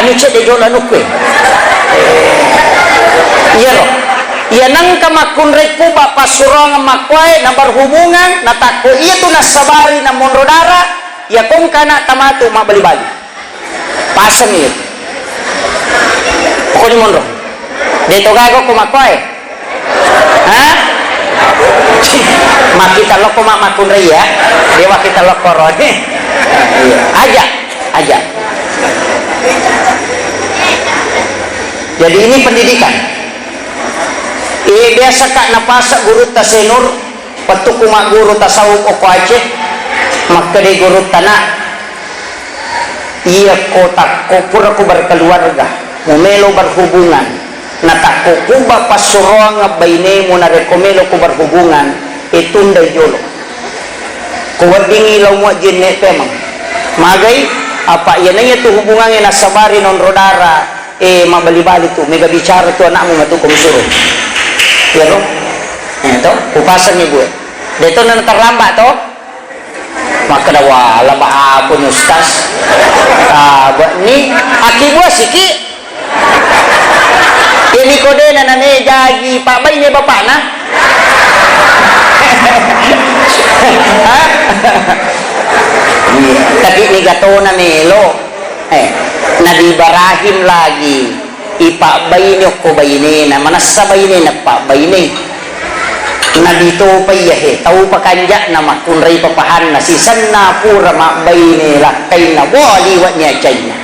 [SPEAKER 1] anu cek dia jual anu kue iya loh iya nang kamakun reku bapak surong makwai na berhubungan na takut iya tu nasabari na monrodara ya kong kana tamatu mak bali-bali pasang iya pokoknya monro dito gago kumakwai makita loko makun ya dewa kita lokoron aja jadi ini pendidikan biasa kak napasa guru tasenur patuku mak guru tasawuf oko aceh maka de guru tanah iya kotak kopur aku berkeluarga memelo berhubungan natako kuba pasuruang baine mo na rekomelo ko berhubungan itunda jolo kuwadingi law mo jenne temang magay apa yan ay ito hubungan na sabari non rodara mabali-bali to mega bicara to anak mo matu komisuro pero ito kupasan niyo buwe dito na nataramba to makadawala ba apon ustas ni akibo siki ini kode na jagi pak bay ni bapak na tapi ni gato na melo Nabi Ibrahim lagi ipak bay ni ko bay ni na manasabay ni na pak bay ni Nabi to payahe tau pakanja na makunray papahan na sisan na pura mak bay ni lakay na wali wat niya chay na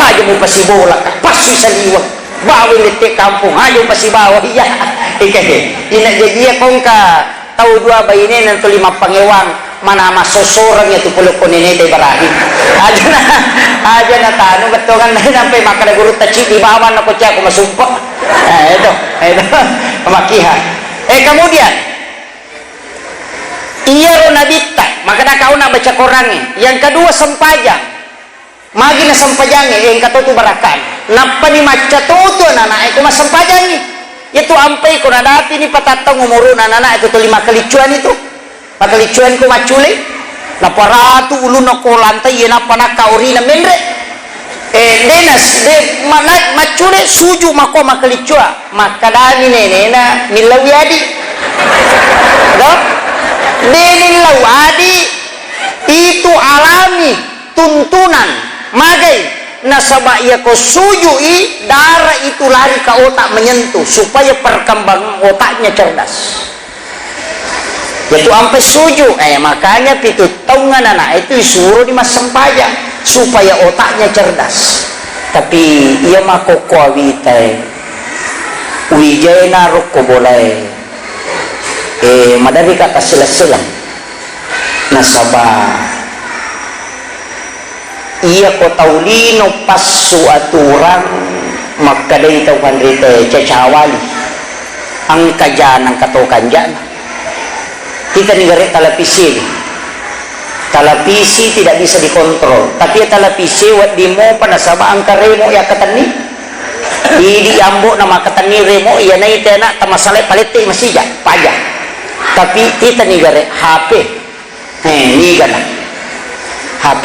[SPEAKER 1] haja mo pasibola ka pasoy sa liwag bawin litik kampung ayo pasti bawa iya ina jadi kong ka tahu dua bayi ini nanti 5 pangewang mana masosorang itu puluk ko nini Ibrahim aja na tano betul kan sampai makan guru taci di bawah aku cak aku masumpah itu pemakihan kemudian iya ronabita maka kau nak baca Qurannya yang kedua sempajang magi na sampajangi yang katutu barakan napa ni maca tutu anak itu mas sampajangi itu ampai ko nadati ni patatang umurun anak itu 5 kalicuan itu pakalicuan ko macule na paratu ulun ko lantai ye napa nakauri na menre denas de manat macule suju mako makalicua makadani nenena milawiadi do denin lawadi itu alami tuntunan magai nasaba ia ko sujui darah itu lari ke otak menyentuh supaya perkembangan otaknya cerdas itu sampai suju makanya pitu tongan anak itu disuruh di mas sempajang supaya otaknya cerdas tapi ia mako kuawitai wijena roko boleh madari kata silang nasaba iya ko taulino pasu aturan magkaday tawhan rite cacawali ang kajan ang katokan dyan kita nigari talapisi tidak bisa dikontrol tapi talapisi wat di mo panasaba ang karemo ya katani di ambo na makatani remo iya na itena tamasalay palete masija pajak tapi kita nigari HP niga na HP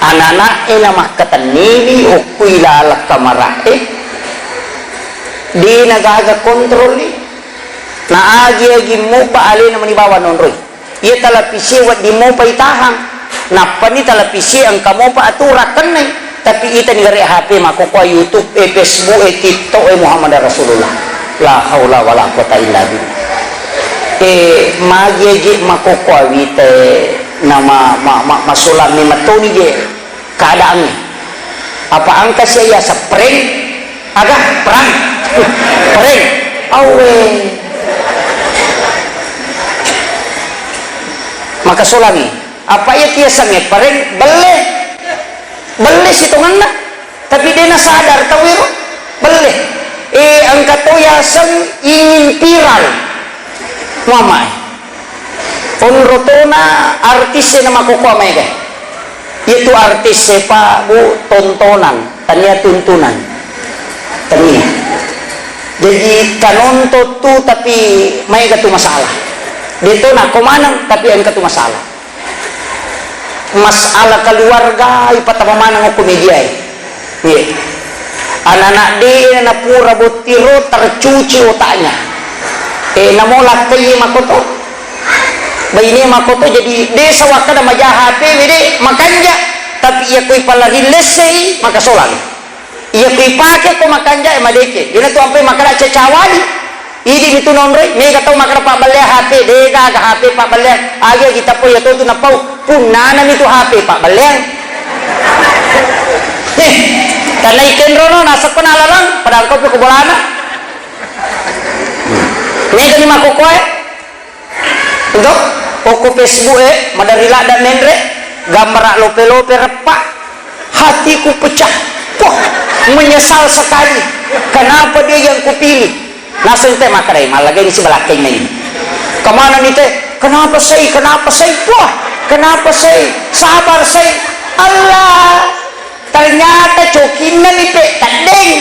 [SPEAKER 1] anak-anak ina makatanili o kuilalak kamarae di nagaga kontrol ni na agi mo pa alin naman ibawa non roy iya talapisi wat di mo pa itahang napa ni talapisi ang kamo pa aturakan na tapi ita ni gari HP makukuha YouTube Facebook TikTok Muhammad Rasulullah la haula wala quwata illa billah magyeje makukuha wite na masulam ni matuni je keadaannya apa angka siya sa prank agak perang prank awe maka sulami apa ya tiasanya prank beli situngan na tapi dia na sadar tawiro beli angka to yasan ingin viral mama onrotona artis na makukuha may kay itu artis sepa bu tontonan tanya tuntunan tanya jadi kanonto tu tapi may katu masalah dito na kumanang tapi ang katu masalah keluarga ipatamamanang o komedya anak-anak di na pura butiro tercuci otaknya namolak kayo makoto bayini makoto jadi desa wakada majahape wede makanja tapi iya ko'y palarilisay makasolang iya ko'y pake ko makanja madeke yun ito ampe makara cacawali idi itu nonroy may kataw makara pabalya hape dega aga hape pabalya aga kita po yato ito napaw punana nito hape pabalya kanay kenro no nasa panala lang padang ko kubolana may gani makukuha ito Oko Facebook madarila dan nendre gambar lope-lope repak hatiku pecah wah menyesal sekali kenapa dia yang kupilih langsung teh makarai malagay di sebelah keng ini kemana nih teh kenapa saya wah kenapa saya sabar saya Allah ternyata cokinan nih teh tanding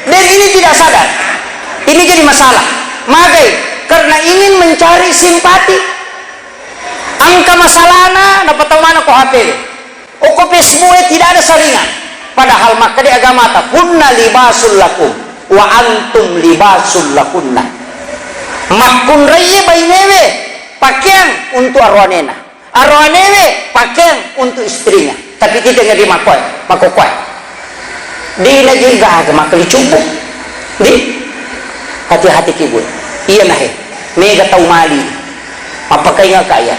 [SPEAKER 1] dan ini tidak sadar ini jadi masalah magai karena ingin mencari simpati angka masalahna dapat tahu mana ko HP o ko Facebook tidak ada saringan padahal maka di agama ta kunna libasul lakum wa antum libasul lakunna makun raya bainewe pakaian untuk arwanena arwanewe pakaian untuk istrinya tapi kita nggak dimakoy di lagi gak makali cukup di hati-hati kibut iya nahe mega tau mali apakah nga kaya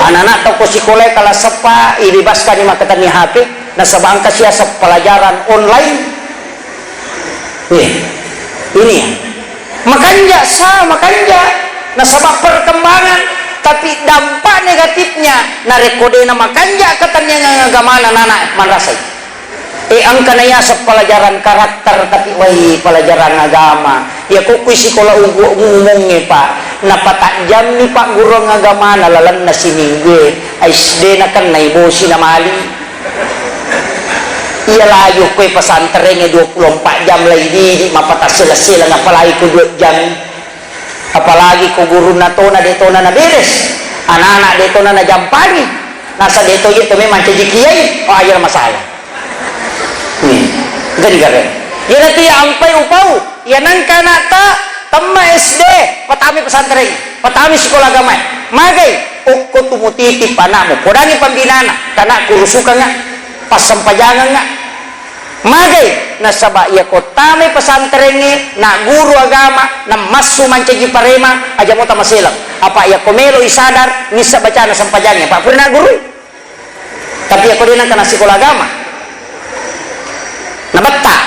[SPEAKER 1] anak-anak tau ko sekolah kala sepa ibibaskan ni makatan ni HP nasabangka siya sa pelajaran online ini ya makanya nasabak perkembangan tapi dampak negatifnya na rekode na makanya katanya ngagamana nana manrasay angka na ya sa pelajaran karakter tapi wai pelajaran agama ya kukuy sekolah umumnya pak napatak jam ni pak guru agama nalalan na sininggue SD na kan na ibosi na mali iya layo ko'y pasantrennya 24 jam lagi di mapatak sila apalagi ko 2 jam apalagi ko guru na to na dito na beres anak-anak dito na jampani nasa dito ito may manchajikiyay o ayaw masalah gari-gari yan ito ampay upaw yan ang kanata tamma SD patami pesantren patami sekolah agama magay ukko tumutitip anak mo kodani pambinana kana kurusukan nga pasampajangan nga magay nasaba iya ko tami pesantren na guru agama na masu mancaji parema aja mo tamasilang apa iya komelo isadar nisa baca na sampajangan pak pernah guru tapi ako din ang kana sekolah agama nabata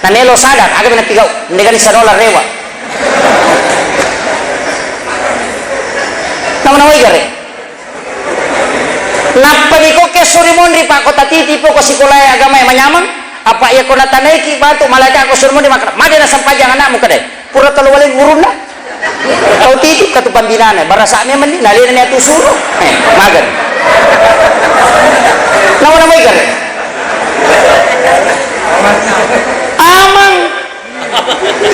[SPEAKER 1] na melo sadar aga na pigaw hindi ganit sa dolar rewa Naman gare. Napa ni ko ke surimondri pak kota titipo ko sikulay agama yang manyaman. Apa ya ko natanay ki bantu malaka ko surimondri makna. Made na sampajang anakmu kadai. Pura telu walin urun na. Kau titip katu pambinaan barasa me mandi nalina ni atu suruh. Magan. Naman gare. Amang.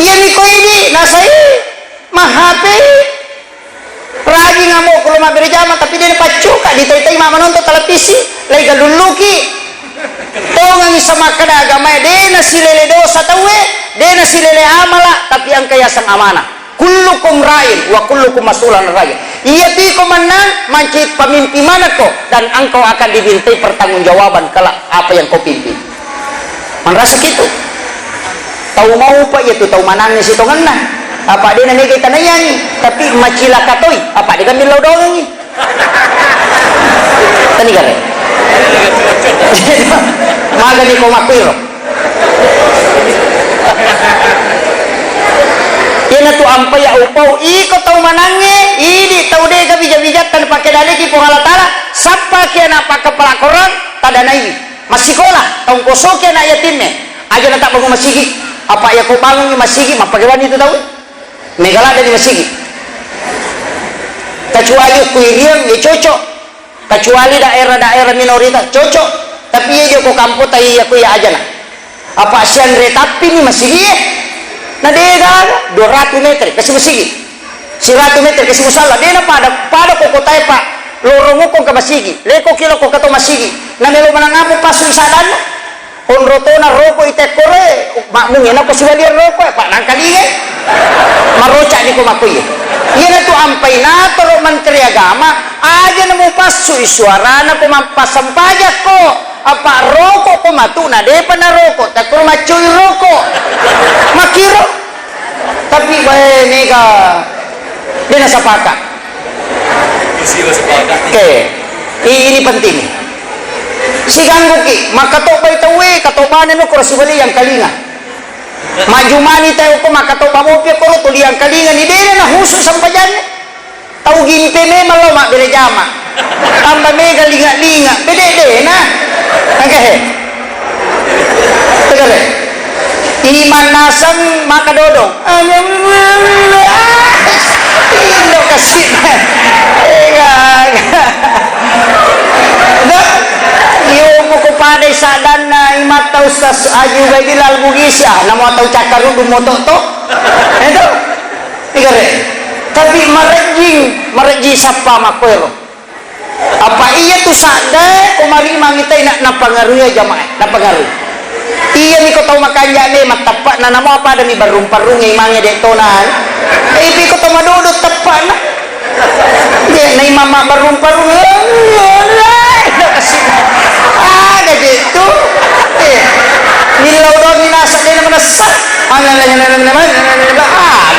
[SPEAKER 1] Iya ni ko ini nasai mahape. Ragi ngamuk kalau mak berjamaah tapi dia pacu kak ditai-tai mak menonton televisi lagi galuluki tau ngangi sama kada agama dia nasi lele dosa tahu dia nasi lele amala tapi ang kaya sang amanah kullukum ra'in wa kullukum mas'ulan ra'in iya ti ko menang mancit pemimpin mana ko dan engkau akan dimintai pertanggungjawaban kalau apa yang kau pimpin merasa gitu tahu mau pak itu tahu manangnya si tongan apa dia nanti kita nanya tapi macila katoi apa dia kambil laudong ni tani gare maga ni ko makuiro yana tu ampa ya upau iko tau manange ini tau de ka bijak-bijak tan pakai dalih ki Allah taala sapa ki anak pak kepala koran tada nai masih sekolah tau kosok ki anak yatimnya aja nak tak bangun masjid apa ya ko bangun masjid mak pagawan itu tahu Megala ada di masjid kecuali kuiriang ya cocok kecuali daerah-daerah minoritas cocok tapi ya joko kampo tayi aku ya aja nah apa sian retapi ni masjid nah dia ada 200 meter kasih masjid 100 meter kasih musala dia na pada koko tayo pak lorong ko ke masjid leko kilo ko kato masjid na melo manangapo pasu isadan on rotona roko itekore makmungin ako siwalian roko pak nangkalingan maroca di kumakuy iya na to ampay na toro menteri agama aja na mo pasu suara na kumampasam pajak ko apa roko ko matuna depa na roko takuro macuy roko makiro tapi bae mega dia na sepakat oke ini penting si ganggu ki maka to pay tawe katobanan no kurasi bali yang kalinga majumani tayo ko makatoba mo pia ko tuli ang kalinga ni dere na huso sampajan tau ginte me malo mak bere jama tamba me galinga-linga bede de na angkahe tegale iman nasang makadodong indo kasih yung ko paday sadan na imataw sa ayu gay dilal bugisya na mo taw cakaru dumoto to ito igare tapi marejing sapa makwero apa iya tu sada kumari mangitay na napangaruya jamaah napangaruy iya ni ko taw makanya ni matapak na namo apa demi barung-barung ngay mangya detonan ibi ko taw madudot tapak na dia na mama barung-barung ada gitu nilaw daw minasa din naman na sa ada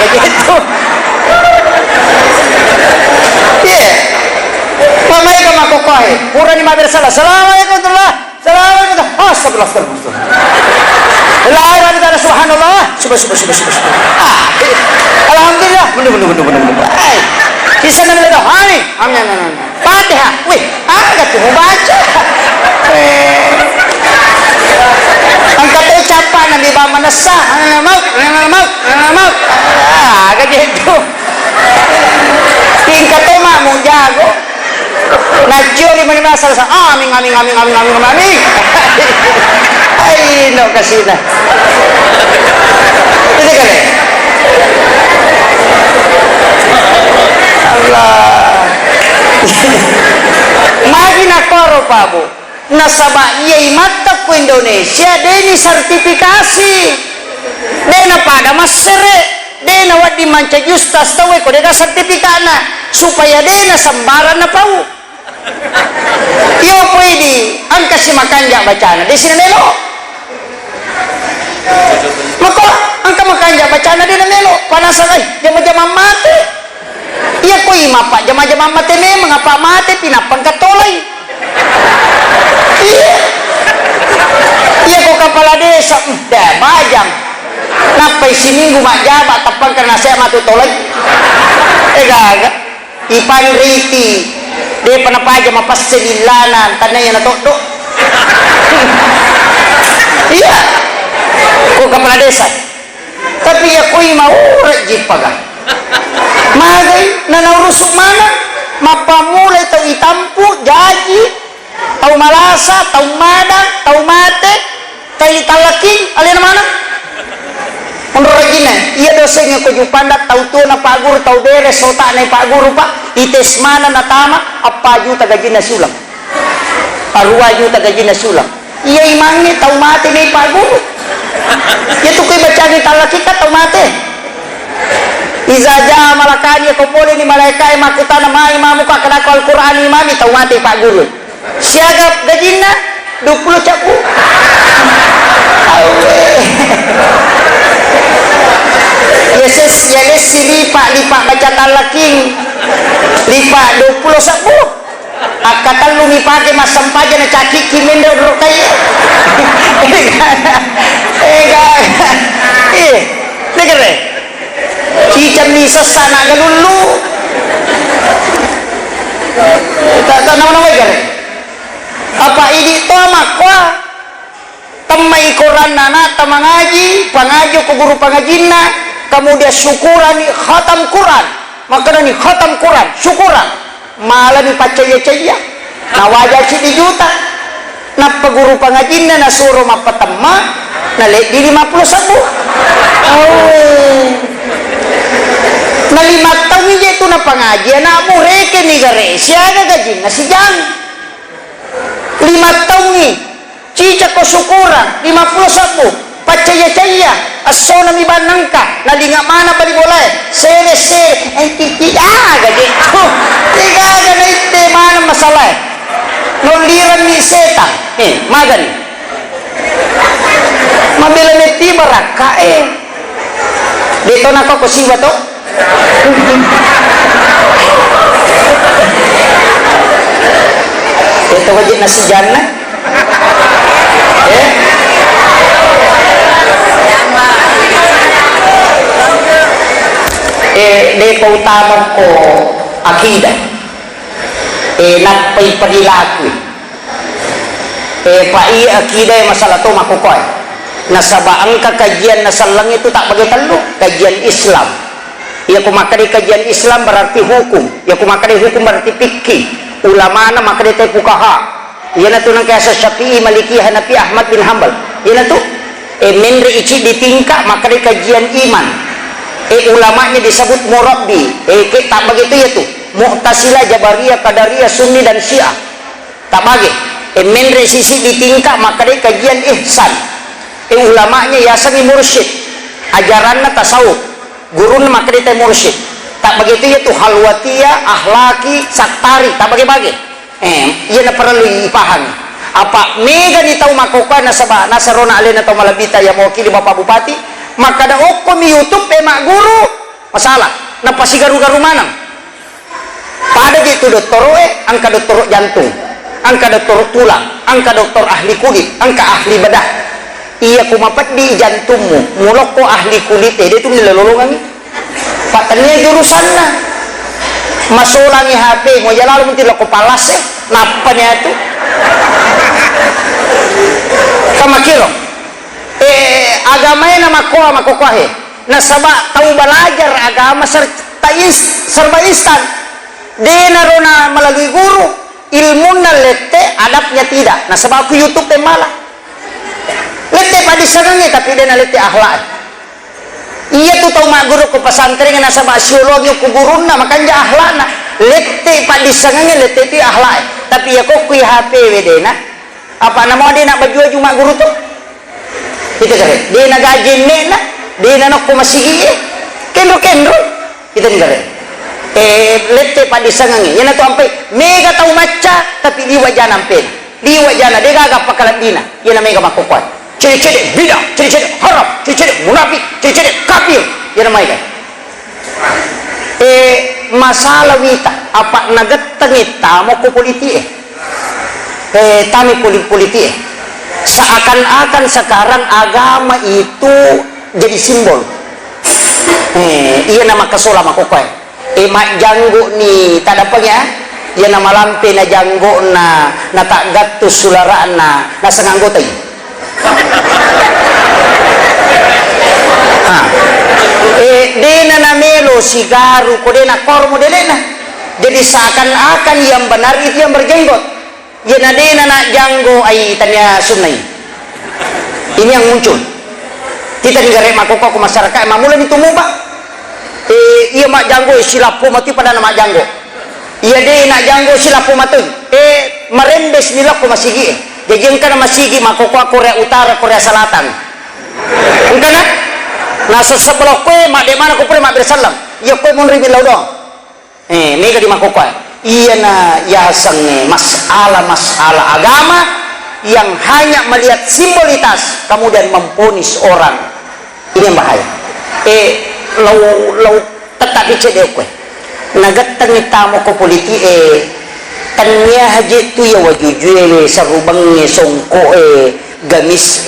[SPEAKER 1] gitu mamay ka makukuhay pura ni mabir salah assalamualaikum assalamualaikum astagfirullah lahir kita subhanallah alhamdulillah bener kisah nabi dah hani Fatihah wih agak tuh baca angkat ucapan nabi ba manasa agak gitu tingkat tema mau jago najuri mana salah amin ai no kasina itu kan Allah magi nakoro pabu nasaba iya mata ku Indonesia deni sertifikasi dena pada masere dena wadi manca justas tawe ko dena sertifikana supaya dena sembaran na pau yo pwede ang kasi makanja bacana di sini melo maka ang kamakanja bacana dena melo panasan ay jama-jama mati iya ko imapa jama-jama mati me mengapa mati pinapang katolay iya ko kapala desa dah bajang napay siminggu mak jabat tapang karena saya matutolay gaga ipan riti dia panapaja mapasililanan tanay na to iya ko kepala desa tapi ako'y maurat jit paga magay na naurusok mana mapamulay tau itampu jaji tau malasa tau madang tau mate kay talaking alin na mana menurut gini iya dosen yang kuju pandak tau tuh na pagur tau beres sota na pagur pak ites mana na tama apa juta gaji na sulam arua juta gaji na sulam iya imangnya tau mate na pagur ya tuh kuy baca ni talaki ka tau mate izaja malakanya kumpulin ni malaikat makutana ma imamu ka kena Al-Quran imami tau mate pagur siagap gaji na 20 capu Yeses si lipat baca talaking lipat 20 sabu akatan lu mipake masam paja na caki kimin dah urut kaya negara cicam ni sesana galulu tak nama-nama gare apa ini to makwa temai Quran nana tamangaji pangaji ku guru pangajina kemudian syukuran khatam Quran maka ni khatam Quran syukuran malah ni pacaya-caya na wajah si dijuta na paguru pangajin na suruh mapatama na di 50 sabu na 5 tahun niya ito na pangajian na mureke ni gare siya gagajin na si Jan 5 tahun ni cica ko syukuran 50 sabu pacaya-caya asona mi banangka nalinga mana bali boleh sere titi gaji tiga na ite mana masalah noliran ni setan magan mabila ni tiba raka dito na ko kusiwa to ito wajib nasi jannah deko utama ko akidah napay perilaku pai akidah masalah to makukoy nasabaang kakajian nasalang itu tak bagi telu kajian Islam ya kumakari kajian Islam berarti hukum ya kumakari hukum berarti fikih ulama na makari te fuqaha ya na tunang kaya sa Syafi'i Maliki Hanafi Ahmad bin Hanbal ya na to menri ichi ditingka makari kajian iman ulamanya disebut murabbi tak begitu ya tuh Mu'tazilah, Jabariyah, Qadariyah, Sunni dan Syiah tak bagi menri sisi ditingkah maka dia kajian ihsan ulamanya yasani mursyid ajarannya tasawuf gurun maka dia mursyid tak begitu ya tuh halwatiyah, ahlaki, saktari tak bagi-bagi iya na perlu dipahami apa mega ni tahu makoka nasaba nasarona alena atau malabita yang mewakili Bapak Bupati maka ada okom YouTube mak guru masalah napa si garu-garu manang pada gitu dokter angka dokter jantung angka dokter tulang angka dokter ahli kulit angka ahli bedah iya kumapat di jantungmu mulok ko ahli kulit dia itu nilalolongan patanya jurusannya masulangi HP mau jalan mesti lo kepalas napanya itu sama kilo agamanya nama kokohe nasaba tahu belajar agama serba instan dia narona melalui guru ilmu lete adabnya tidak nasaba aku YouTube malah lete pada sananya tapi dia lete akhlak iya tuh tahu mak guru ke pesantren nasaba siologi ku guruna makanya akhlakna lete pada sananya lete itu akhlak tapi ya kok kui HP wedena apa nama dia nak baju cuma guru tuh kita kare dia nak gaji nena dia nak ko masigi kendo kita kare lete pada sangangi yana to ampe mega tau maca tapi di wajana ampe di wajana dia gagap pakalan dina yana mega makokuat ciri-ciri bidah ciri-ciri haram ciri-ciri munafik ciri-ciri kafir yana mega masalah wita apa nageteng tamo ko politik tami politik seakan-akan sekarang agama itu jadi simbol iya nama kesola makokoy mak janggo ni tak dapat ya. Ya na malampi na janggo na tak gatus sularaan na sanganggo tayo. Di na namelo sigaru ko din na kormo din na. Jadi seakan-akan yang benar itu yang berjenggot. Ya na di na janggo ay tanya sunnah. Ini yang muncul. Kita digare makoko ke masyarakat mamula ditumuba. Iya mak janggo silapo mati pada nama janggo. Iya deh nak janggo silapo mati. Merembes nilak ko masigi. Jadi engkau masigi makoko Korea Utara Korea Selatan. Engkau nak? Nasa sebelah ko mak de mana ko pre mak bersalam. Iya ko mun ribil law dong. Mega di makoko. Iya na yasang masalah agama yang hanya melihat simbolitas kemudian memponis orang. Ini yang bahaya. Lau tetap dicedek kue nagatang itamo ko politi tanya haji tu ya wajujue sarubang songko gamis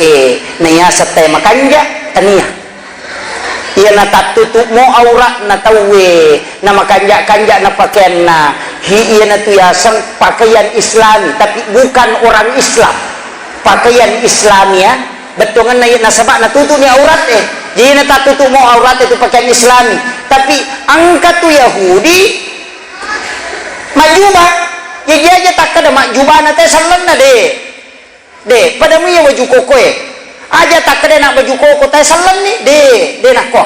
[SPEAKER 1] naya sa tema kanja tanya iya natatutu mo aura na tawe na makanja na pakaian na iya na tuyasang pakaian Islami tapi bukan orang Islam pakaian Islamia betungan na nasabak natutu ni aurat jadi natatutu mo aurat itu pakaian Islami tapi angkat tu Yahudi majubah jadi aja tak ada majubah nate salan na de pada mu ya baju koko aja tak ada nak baju koko teh salan ni de nak ko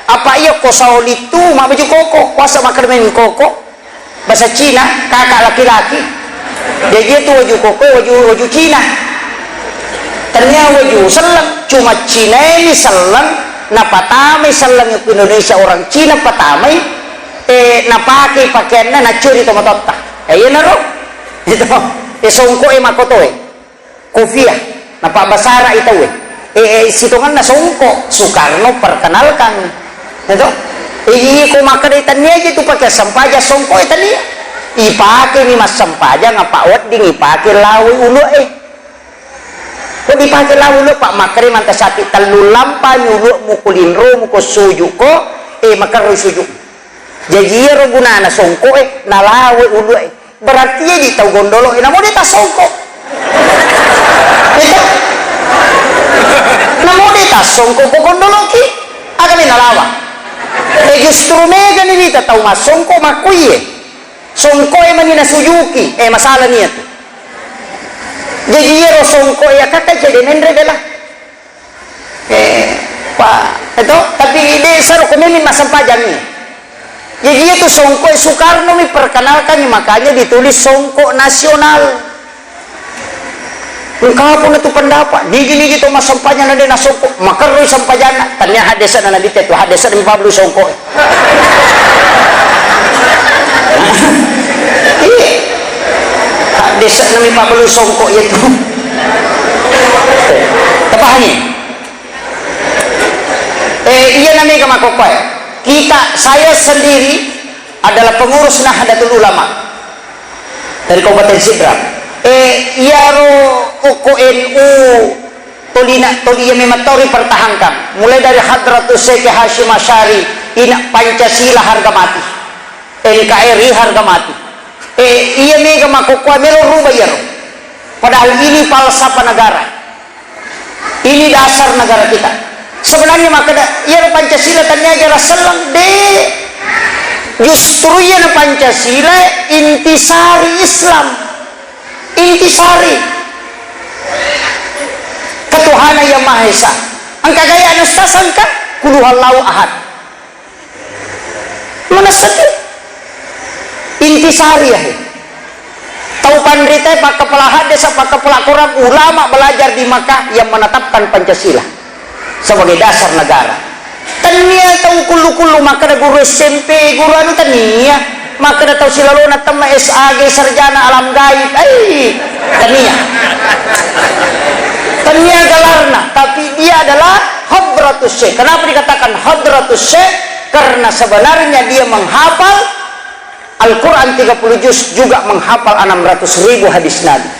[SPEAKER 1] apa iya ko sauli tu mak baju koko kuasa makan main koko bahasa Cina kakak laki-laki jadi itu baju koko baju Cina ternyata wajah selang cuma Cina ini selang na patamay selang Indonesia orang Cina patamay na pakai pakaiannya na curi tomatota ayun na ro ito songko makoto kofia na pabasara ito situngan na songko Soekarno perkenalkan ito ko makadaitan niya itu pakai sampaja songko ito niya ipake ni mas sampaja nga paot ding ipake lawi ulo kok dipakai lalu pak makre mantas sati telu lampa nyuluk mukulin ro muko suju ko makar ro suju jadi ro gunana songko nalawe ulu berarti ya di tau gondolo namo dia ta songko itu namo dia ta songko ko gondolo ki aga ni nalawa justru mega ni kita tau mas songko makuye songko manina sujuki masalah niya tu jadi ya songko ya kata jadi nendre belah pak itu tapi ide seru kememin masam pajang ni jadi itu songko Soekarno mi perkenalkan makanya ditulis songko nasional engkau pun itu pendapat nigi itu masam pajang nade na songko makaroi sampajana ternyata hadesa na nadite tu hadesa mi Pablo songko desa nami Pablo songko itu tepahnya iya namanya kemakoko saya sendiri adalah pengurus Nahdlatul Ulama dari Kabupaten Sidrap iya ro UNU toliya mematori pertahankan mulai dari Hadratus Syekh Hashim Asy'ari ina Pancasila harga mati NKRI harga mati iya mega makokwa melo rubah ya padahal ini falsafah negara ini dasar negara kita sebenarnya maka ya Pancasila tanya aja selang justru ya Pancasila intisari Islam intisari ketuhanan yang Maha Esa angka gaya anastasangka kuluhallahu ahad mana sedih intisari ya tahu pandrita pak kepala hadis pak kepala Quran ulama belajar di Makkah yang menetapkan Pancasila sebagai dasar negara tania tahu kulu maka ada guru SMP guru anu tania maka ada tahu silalona tema SAG sarjana alam gaib tania galarna tapi dia adalah Hadratus Syekh kenapa dikatakan Hadratus Syekh karena sebenarnya dia menghafal Al-Quran 30 juz juga menghafal 600.000 hadis Nabi.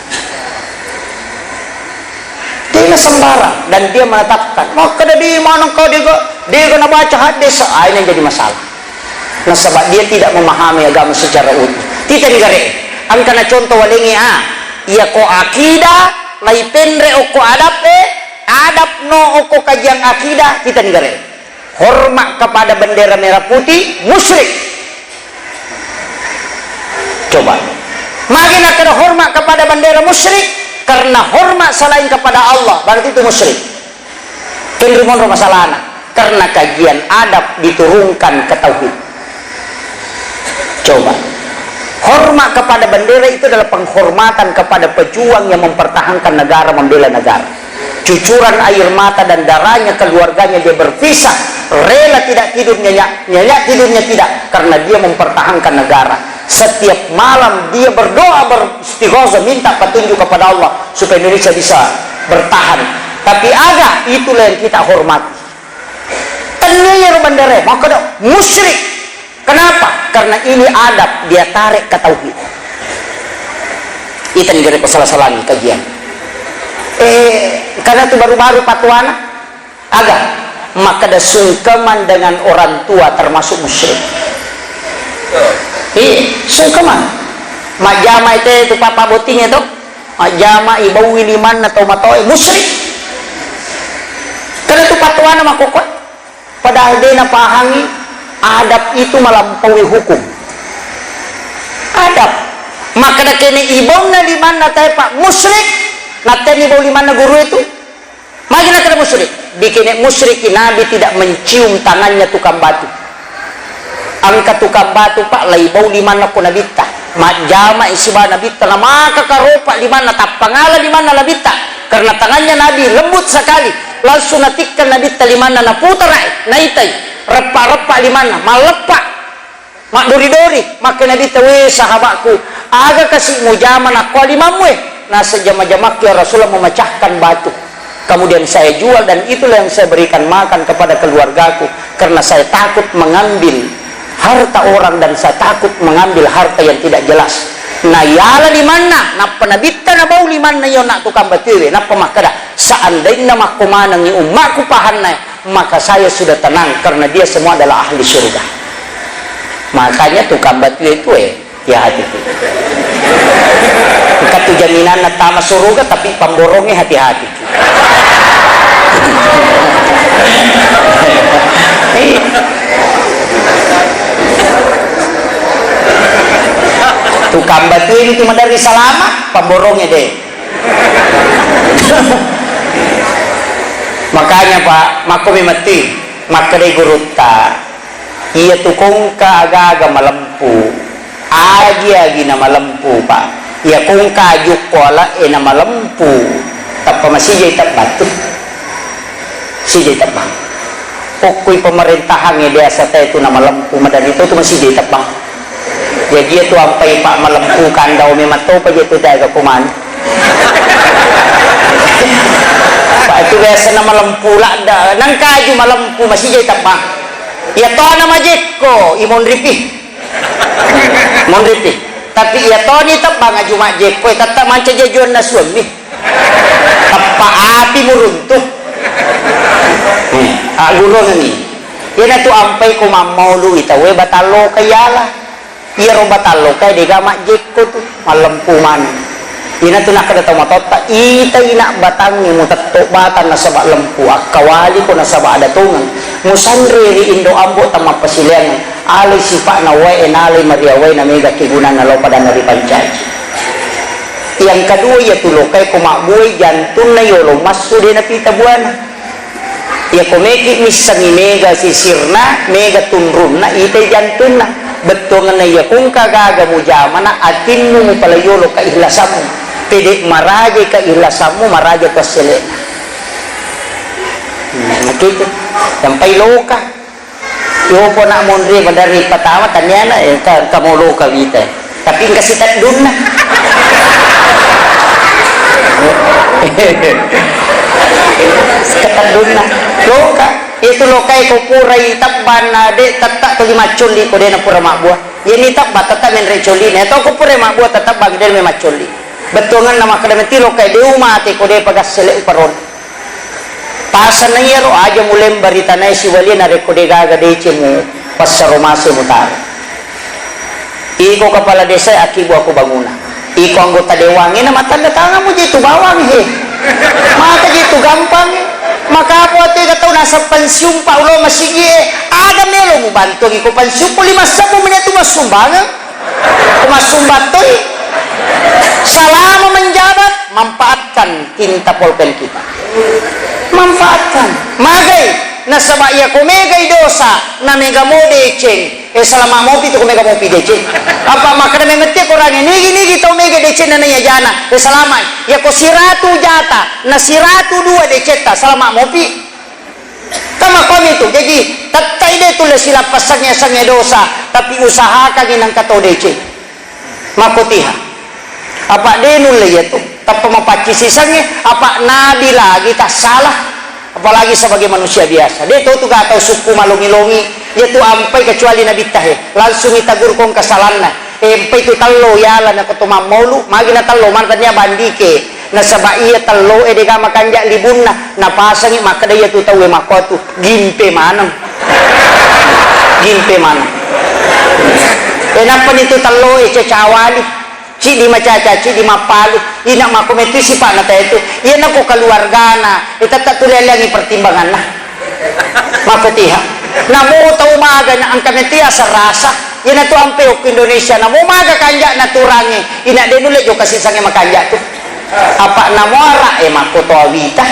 [SPEAKER 1] Dia sembarang dan dia menetapkan. Maka di mana kau dia nak baca hadis, ini jadi masalah. Nasabak dia tidak memahami agama secara utuh. Kita negara. Ang kana contoh walingi iya ko akidah, lai pendre oko adap no oko kajian akidah, kita negara. Hormat kepada bendera merah putih, musyrik. Coba. Makin akan hormat kepada bendera musyrik, karena hormat selain kepada Allah, berarti itu musyrik. Kendrimon masalahna, karena kajian adab diturunkan ke tauhid. Coba. Hormat kepada bendera itu adalah penghormatan kepada pejuang yang mempertahankan negara, membela negara. Cucuran air mata dan darahnya, keluarganya dia berpisah, rela tidak tidur nyenyak tidurnya tidak, karena dia mempertahankan negara. Setiap malam dia berdoa, beristighosah, minta petunjuk kepada Allah supaya Indonesia bisa bertahan. Tapi ada itulah yang kita hormati. Tanya bendera, maka musyrik. Kenapa? Karena ini adab, dia tarik ke tauhid. Itu negara salah-salah kajian. Karena itu baru-baru patuana agak, maka ada sungkeman dengan orang tua termasuk musyrik. Sungkeman. Majama itu papa boting itu, majama ibau wiliman atau matoy musyrik. Karena itu patuana makokot. Padahal dia napahangi adab itu melampaui hukum. Adab. Maka nak kini ibau na di mana tay pak musyrik. Naten ibau di mana guru itu. Maka nak kena musyrik. Bikin musyrik Nabi tidak mencium tangannya tukang batu. Angkat tukang batu pak lai bau di mana ko nabita. Majama isibah nabita na maka karopa di mana tapangala di mana nabita. Karena tangannya Nabi lembut sekali. Langsung natikkan nabita di mana naputerai naitai. Repak-repak di mana, malepak, mak dori-dori, maka Nabi tahu sahabatku, agak kasih mujaman aku alimamu nah sejama-jamak ya Rasulullah memecahkan batu, kemudian saya jual dan itulah yang saya berikan makan kepada keluargaku, karena saya takut mengambil harta orang dan saya takut mengambil harta yang tidak jelas. Nah yala di mana, nah penabita na bau di mana yo nak tukang batiwe, nah pemakada, seandainya makku manangi umatku pahannya, maka saya sudah tenang karena dia semua adalah ahli surga. Makanya tukang batu itu ya hati-hati. Katu jaminan natama surga tapi pemborongnya hati-hati. Tukang batu ini cuma dari selama pemborongnya deh. Makanya pak, mako mati, maka dari guruta, iya tukong ka aga-aga malampu, agi na malampu pak, iya kong ka jukwala na malampu, tapos masih jay batu, si jay bang, pokoy pemerintahan yang biasa tayo itu na malampu, madan itu masih jay bang, jadi itu ampai pak malampu kandau memato pa itu tayo kuman. Pak itu biasa nama lempu lah dah, nang kaju malempu masih jadi tapang. Ya toh nama jeko, imon ripi, mon ripi. Tapi ya toh ni tapang aju mak jeko, kata manca jajuan nasuam ni. Apa api muruntuh. Gulung ni. Yan tu ampai ko mamau lu itawe batalo kayala. Iya ro batalo kay dega mak jeko tu malempu mana. Ina tu nak kada tamatota ita ina batangi mo tatto batan na sabak lempu akawali ko na sabak adatungan musandri ri indo ambo tama pasilian ali sipa na way enali mariaway na mega kigunan na lopada na ripancay. Yang kedua ya tulokay kumabuhay jantun na yolo masudi na pita buwana ya kumeki misani mega sisirna mega tunrun na ita jantun na betongan na ya kung kagaga mo jamana atin mo palayolo ka ihlasamu pede maraja ka ilasamu maraja ka selena nakita sampai loka yo po na monri madari patama tanyana kamu loka kita tapi kasih tak dun na kata dun na loka itu loka ko purai tabban na de tatak to limachuli ko de na pura mabua ini tabba tatak men recoli ne to ko pura mabua tatak bagi de me machuli betongan nama kadameti lo kay deu mati ko de pagas sele uparon pasan na yero aja mulem barita na si wali na rekode gaga de chemu pas saromase mutar. Iko kepala desa akibu aku bangunan. Iko anggota dewan ini nama tanda tangan mo jitu bawang he. Maka jitu gampang. Maka apa tu kata nasa pensiun pa ulo masigi ada melo mo bantu iko pensiun po 5 menit tu masumbangan. Masumbat tu selama menjabat manfaatkan tinta polpen kita. Manfaatkan. Magai nasaba iya ko megay dosa na mega mo deceng. Selama mau itu ko mega mo deceng. Apa makana mengerti orang ini tau mega deceng na nanya jana. Selama ya ko siratu jata na siratu 2 deceta selama mau pi. Kama kami itu jadi tatai dia tulis sila pasangnya dosa tapi usahakan ginang kato deceng. Makotiha. Apa dia nulis itu? Tapi mapaci sisanya apa nabi lagi tak salah. Apalagi sebagai manusia biasa dia tuh gak tahu suku malungi-lungi dia tuh ampai kecuali nabi tahe langsung itagur kong kesalahan empai itu talo yala na ketuma maulu magina talo mantannya bandike na sabaiya talo dega makanja libunna na pasangi maka dia tuh tahu makotu gimpe manam enapan itu talo cecawali ci di macaca ci di mapalu ina makometi si pak nata itu iya nako keluargana tak tulelangi pertimbangan nah maketiha namo tau maga na ang kamitia sa rasa ina to ang peok Indonesia namo maga kanja na turangi ina denule jo kasi sange makanja tu apa namo ara makoto awita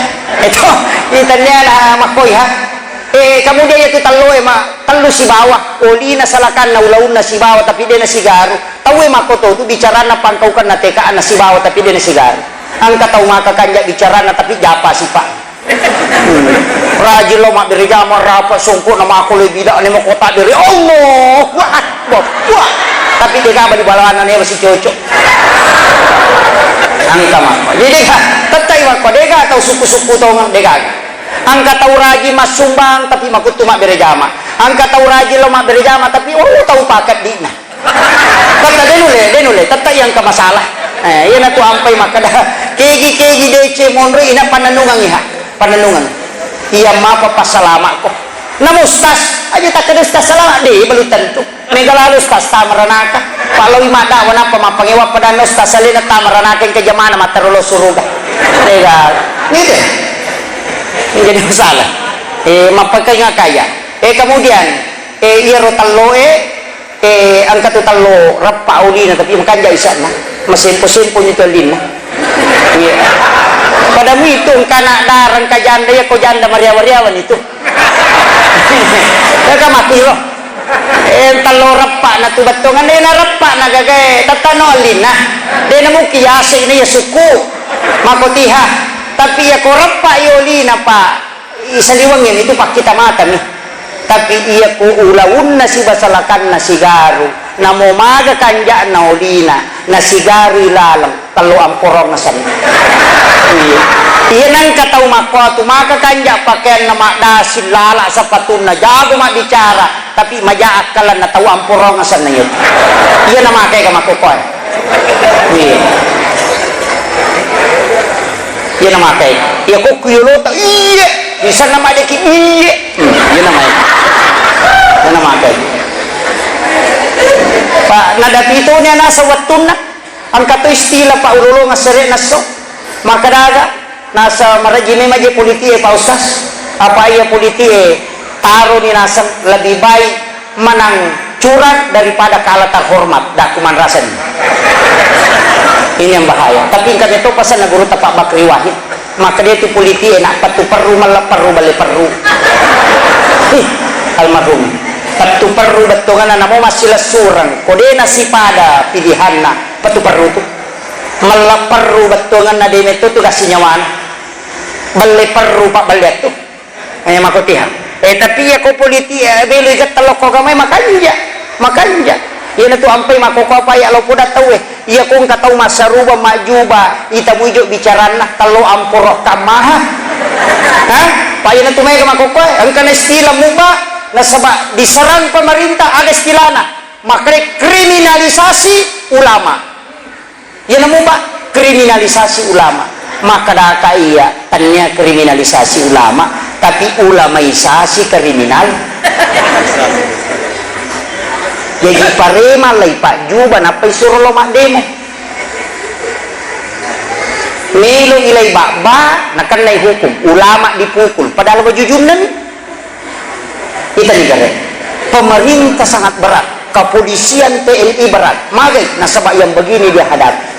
[SPEAKER 1] ito itanya na makoy ha kemudian itu talo talo si bawah oli na salakan na ulaun na si bawah tapi dia na sigaro tahu makoto tu bicara na pangkaukan na tekaan na si bawah tapi dia na sigaro ang kataw makakanja bicara na tapi japa si pak rajin lo mak diri jamar rapat sungkuk na makuloy bidak ni mo kota diri Allah wah tapi dia ka di balawan na masih cocok ang kama jadi tetay wak dega atau suku-suku to ng dega ang kataw raji mas sumbang tapi makut tu mak berejama ang kataw raji lo mak berejama tapi tahu paket di na kata denule tetap yang ke masalah yan na tu ampay makada kegi dece monre ina pananungang iya mapapasalama ko namustas aja tak kedustas salama deh belutan tu megalalu stas tamaranaka palawi mada wana pamapangiwa pada nostas salina tamaranaka yang kejamana matarulo suruga legal ini deh ini jadi masalah mapakai nga kaya kemudian iya rotalo angkat tu talo rapa ulina tapi makan jaisan na masimpo nito lina iya pada mu itu kana darang ka janda ya ko janda mariawan itu ka mati lo talo rapa na tu batongan na rapa na gagay tatano lina de na mo kiyase ini ya suku makotiha tapi ya ko rapa yolina pa isaliwang yan itu pak kita mata nih tapi iya ko ulaun na si basalakan na sigaru na momaga kanja na olina na sigaru ilalang talo ang porong na sana iya nang kataw makwa maka kanja pakaian na makdasin lala sa patun na jago bicara tapi majaak kalan na tawa ang porong na sana yun iya na makay ka makukoy iya na makay iya ko kuyulota iya bisa nama deki iya iya namanya yan ang makay pa nadapito niya nasa watun na ang kato istila pa urulo nga sere na so makadaga nasa marajime maji politi pausas apa iya politi taro ni nasa lebih baik menang curang daripada kalah terhormat dakuman rasan ini yang bahaya tapi kan itu pasal na guru tapak Bakri Wahid maka dia itu politi enak patu perru malah perru balik perru almarhum patu perru betongan na mo masih lesurang kode nasi pada pilihan na patu perru tu malah perru betongan na dia itu tu kasih nyawan balik perru pak balik tu makotihan tapi ya ko politi belu ikat telok ko gamay makanja yan tu ampay makoko pa ya lo puda tahu iya kung kataw masaruba majuba ita mujo bicara na talo ampurok kamaha ha payan tu may makoko ang kana istila mo ba nasaba diserang pemerintah ada istilana makre kriminalisasi ulama yan mo ba kriminalisasi ulama maka daka iya tanya kriminalisasi ulama tapi ulamaisasi kriminal Jadi parema lay pak juba napay suruh lo mak demo. Milo ilay bakba nakan lay hukum ulama dipukul padahal bajujunan. Kita negara pemerintah sangat berat, kepolisian TNI berat. Magai nasabah yang begini dia hadapi.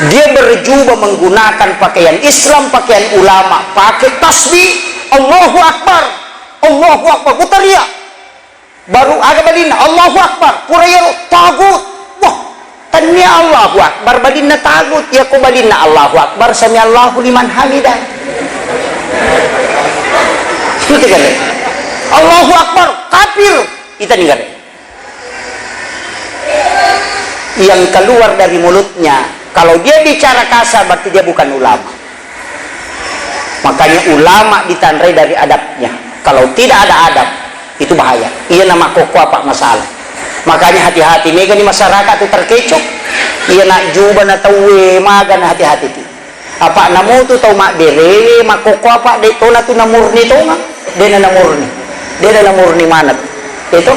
[SPEAKER 1] Dia berjubah menggunakan pakaian Islam, pakaian ulama, pakai tasbih, Allahu Akbar, Allahu Akbar, putaria. Baru agak balina, Allahu Akbar, puraya tagut. Wah, tanya Allahu Akbar, balina tagut. Ya ko balina Allahu Akbar, sami Allahu liman hamidah. Kita kan? Allahu Akbar, kafir. Kita dengar. Yang keluar dari mulutnya, kalau dia bicara kasar berarti dia bukan ulama. Makanya ulama ditandai dari adabnya. Kalau tidak ada adab, itu bahaya. Iya nama koko apa masalah. Makanya hati-hati. Mega di masyarakat itu terkecoh. Iya nak juba na tawe maga na hati-hati ti. Apa namu tu tau mak derewe mak koko apa de to na tu namurni to mak. De na namurni. De na namurni manat. Itu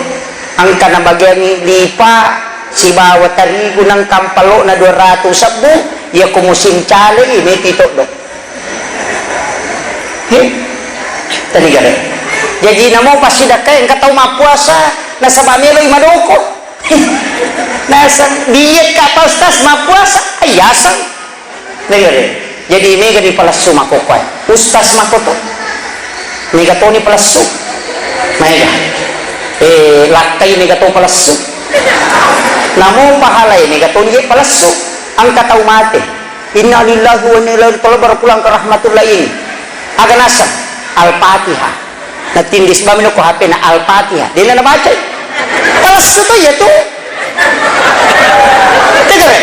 [SPEAKER 1] angka na bagian lipa si bawa tarigu ng kampalo na 200 sabu ya kumusim chale ini tito dok. Tadi gare. Jadi namo pasti dakay ang kataw mapuasa nasa bamelo imadoko. Nasa diet ka pa ustas mapuasa ayasan. Tadi gare. Jadi mega di palasu makokoy. Ustas makoto. Mega to ni palasu. Mega. Lakay mega to palasu. Namun pahala ini katunjuk palasu ang kataw mati. Inna lillahi wa inna ilaihi raji'un berpulang ke rahmatullah ini. Agan asa Al-Fatihah. Natindis ba mino ko HP na Al-Fatihah. Di na nabaca. Palasu to ya to. Tegere.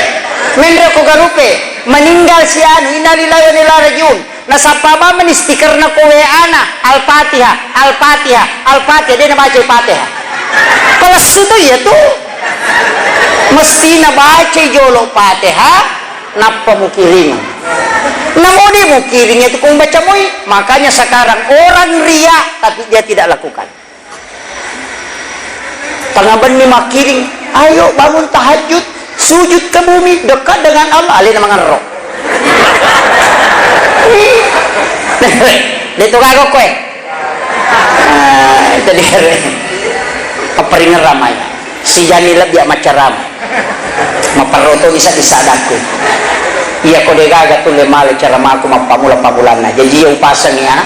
[SPEAKER 1] Mendra ko garupe meninggal si anu inna lillahi wa inna ilaihi raji'un. Nasapa ba man stiker na ko ana Al-Fatihah, Al-Fatihah, Al-Fatihah. Di na baca Fatihah. Palasu to ya to. Mesti na baca jolo Fatihah napa mukiring. Namo di mukiringnya itu kung baca moy. Makanya sekarang orang ria tapi dia tidak lakukan. Tangaban ni makiring, ayo bangun tahajud, sujud ke bumi dekat dengan Allah. Alin mga roh. Dito kago ko eh. Tadi keperingan ramai. Si Janila biak macaram maparoto bisa disadaku iya kode gaga tuh lemale cara maku mapamula-pamulan. Jadi yung pasangnya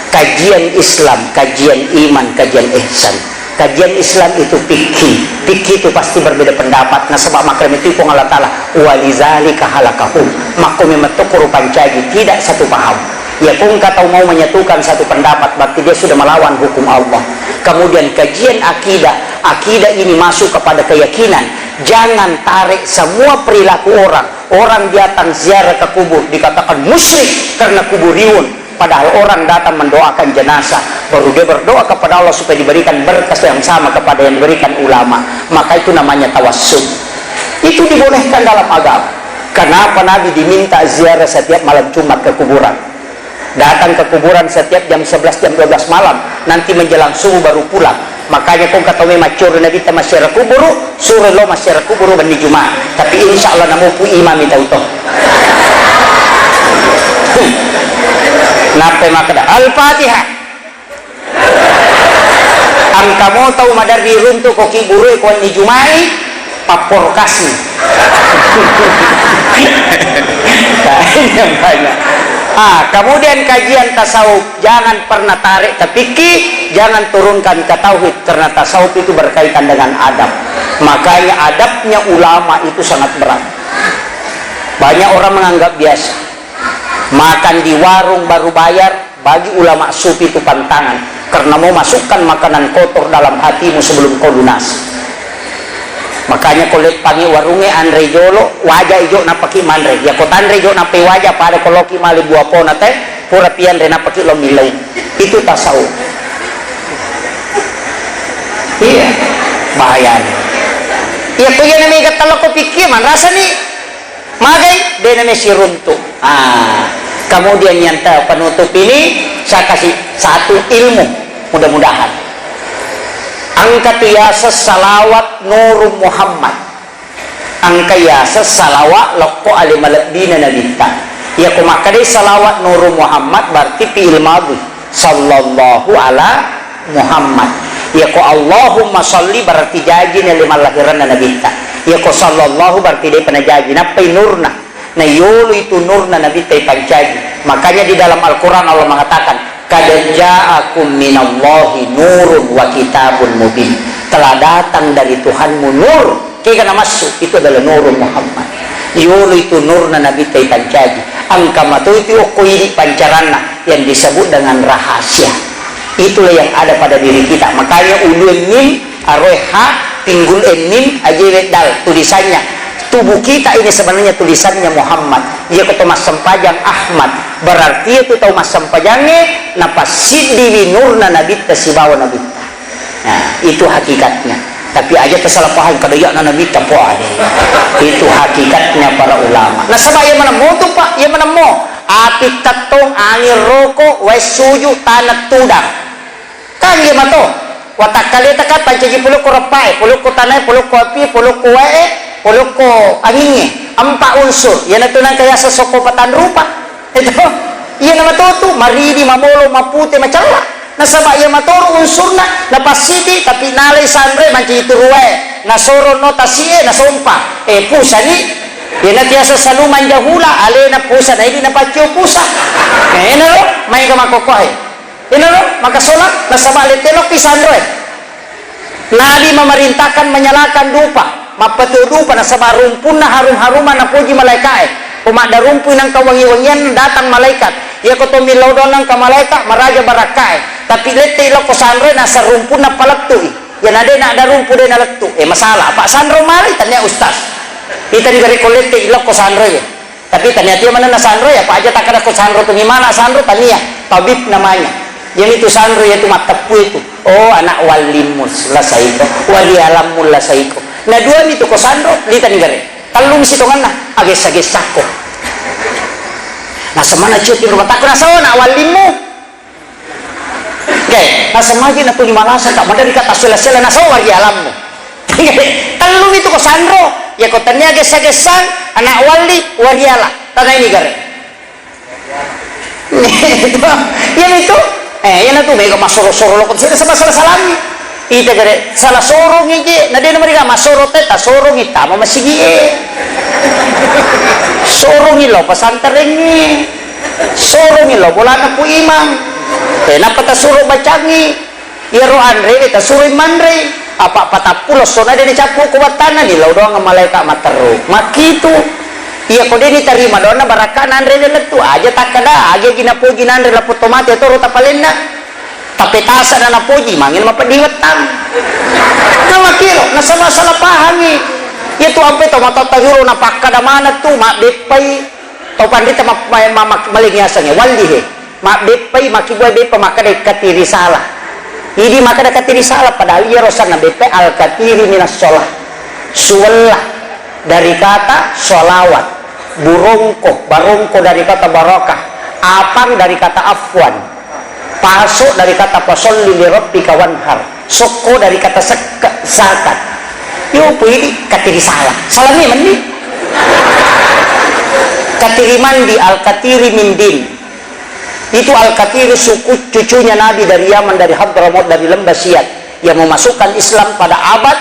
[SPEAKER 1] kajian Islam, kajian iman, kajian ihsan. Kajian Islam itu fikih itu pasti berbeda pendapat. Nah sebab makam itu kong Allah Ta'ala walizalika halakahum maku memetukuru pancagi tidak satu paham. Ya kung kata mau menyatukan satu pendapat berarti dia sudah melawan hukum Allah. Kemudian kajian akidah, akidah ini masuk kepada keyakinan. Jangan tarik semua perilaku orang datang ziarah ke kubur dikatakan musyrik karena kuburiun, padahal orang datang mendoakan jenazah baru dia berdoa kepada Allah supaya diberikan berkas yang sama kepada yang diberikan ulama. Maka itu namanya tawassul. Itu dibolehkan dalam agama. Kenapa Nabi diminta ziarah setiap malam Jumat ke kuburan? Datang ke kuburan setiap jam 11 jam 12 malam, nanti menjelang subuh baru pulang. Makanya kung katawi macur na dita masyara kuburu, sure lo masyara kuburu bani Jumat. Tapi insya Allah namu pu imam itaw to. Nape makada Al-Fatihah. Ang kamu tahu madari runtu ko kiburu ko ni Jumai papor kasih. Banyak. Kemudian kajian tasawuf, jangan pernah tarik ke fikih, jangan turunkan ke tauhid karena tasawuf itu berkaitan dengan adab. Makanya adabnya ulama itu sangat berat. Banyak orang menganggap biasa. Makan di warung baru bayar, bagi ulama sufi itu pantangan karena mau masukkan makanan kotor dalam hatimu sebelum kau lunas. Makanya kulit pangi warunge Andre Jolo wajah ijo napaki manre ya kota Andre Jolo napi wajah pada koloki mali buah po nate pura pian re napaki lomilau itu tasawuf. Iya bahayanya. Iya kuya nami katalo ko pikir man rasa ni magai de nami si runtu. Kemudian yang penutup ini saya kasih satu ilmu mudah-mudahan. angka tiasa salawat Nur Muhammad, angka yasa salawat loko alimalabina nabita. Ya ko makade salawat Nur Muhammad berarti fi'il madhi sallallahu ala Muhammad. Ya ko Allahumma sholli berarti jaji na lima lahiran na nabita. Ya ko sallallahu berarti dia penajaji napay nurna na yolo itu nurna nabita pancaji. Makanya di dalam Al-Quran Allah mengatakan kad ja'akum minallahi nurun wa kitabun mubin. Telah datang dari Tuhanmu nur. Kaya na masuk itu adalah Nur Muhammad. Yolo itu nurna nabita pancaji. Angka matu itu okuiri pancarana yang disebut dengan rahasia. Itulah yang ada pada diri kita. Makanya ulun mim aroha tinggul mim ajewet dal tulisannya. Tubuh kita ini sebenarnya tulisannya Muhammad. Dia ketemu sempajang Ahmad. Berarti itu tahu mas sempajangnya napasiddi nurna nabita sibawa nabita. Nah, itu hakikatnya. Tapi aja kesalahpahan kadaya na nabita po ada. Itu hakikatnya para ulama. Nah, sama yang mana mo tuh Pak? Yang mana mo? Api tatong angin rokok wesuju tanat tudang. Kan dia mato. Watakali takat pancaji puluh ko rapai, puluh ko tanay, puluh ko api, puluh ko wae, puluh ko anginnya. Empat unsur. Yan na tunang kaya sa sokopatan rupa. Ito. Yan na mato tu maridi, mamolo, maputi, macala. Nasaba iya matoro unsurna napasiti tapi nalay sanre manci itu ruwe nasoro no tasie nasompa pusa ni yan na tiasa saluman jahula ale na pusa na hindi napatyo pusa yan na ro may ka makokoy yan na ro makasolak nasaba letelok pisandre nali mamarintakan menyalakan dupa mapatu dupa nasaba rumpun na harum-haruman na puji malaikae pumada rumpun ng kawangi-wangian datang malaikat ya ko to milodon ng kamalaikat maraja barakai tapi lete ilo ko sanre nasa rumpun na palagtu yan ada na ada rumpun na lagtu masalah pak sanro mari tanya ustaz kita di dari kolete ilo ko sanre tapi tanya dia mana na sanro ya pak aja tak ada ko sanro tu gimana sanro tanya tabib namanya yang itu sanro yaitu matapu itu oh anak walimus lah saiko wali alamul lah saiko nah dua itu ko sanro lita di gare talung sitongan na ages-ages sako nah semana cuti rumah takut nasa anak walimu okay, nasa maji na tuh limalasa tak madari kata sela-sela nasa wari alammu. Talung itu ko sandro, ya ko tanya gesa-gesan anak wali wariala. Tanah ini gare. Yan itu, yan itu mega masoro-soro lokon sila sa salah-salami. Ita gare salah sorong ije, na din mereka masoro teta sorong ita mamasigi sorong ilo pasantaring ni. Sorong ilo bola na po imang. Napata suruh bacangi iro andre ita suruh mandre apa patapulos so na din capu kubatana nilaw doang ang malaikat materu makitu iya ko din itarima doon na barakan andre nilaw tu aja takada aja ginapuji na andre lapot tomate ito ruta palena tapetasa na napuji mangin mapadiwatan na makiro nasa masalah pahangi itu ampe to matatahiro na pakadamana tu mabipay to pandita malignasanya walihe mabepay makibuay bepa makada katiri salah hindi makada katiri salah padahal iya rosan na bepa al katiri minas sholah suwala dari kata sholawat barongko dari kata barakah apang dari kata afwan paso dari kata pasolli li rabbika wanhar soko dari kata zakat yo pwede katiri salah salah ni mandi katiri mandi al katiri min din itu Al-Kathir suku cucunya Nabi dari Yaman dari Hadramaut dari lembah Siat yang memasukkan Islam pada abad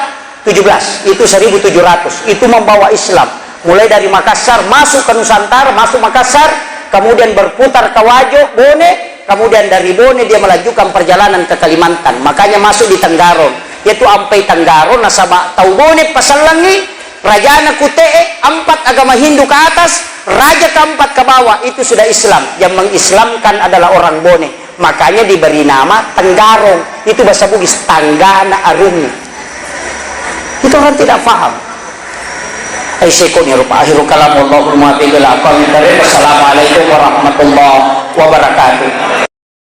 [SPEAKER 1] 17 itu 1700 itu membawa Islam mulai dari Makassar masuk ke Nusantara masuk Makassar kemudian berputar ke Wajo Bone kemudian dari Bone dia melanjutkan perjalanan ke Kalimantan makanya masuk di Tenggaron yaitu ampai Tenggaron nasabah tahu Bone pasalangi Rajana Kutee 4 agama Hindu ke atas raja keempat ke bawah itu sudah Islam yang mengislamkan adalah orang Bone makanya diberi nama Tenggarong itu bahasa Bugis Tanggana Arumi itu orang tidak paham Assalamualaikum warahmatullahi wabarakatuh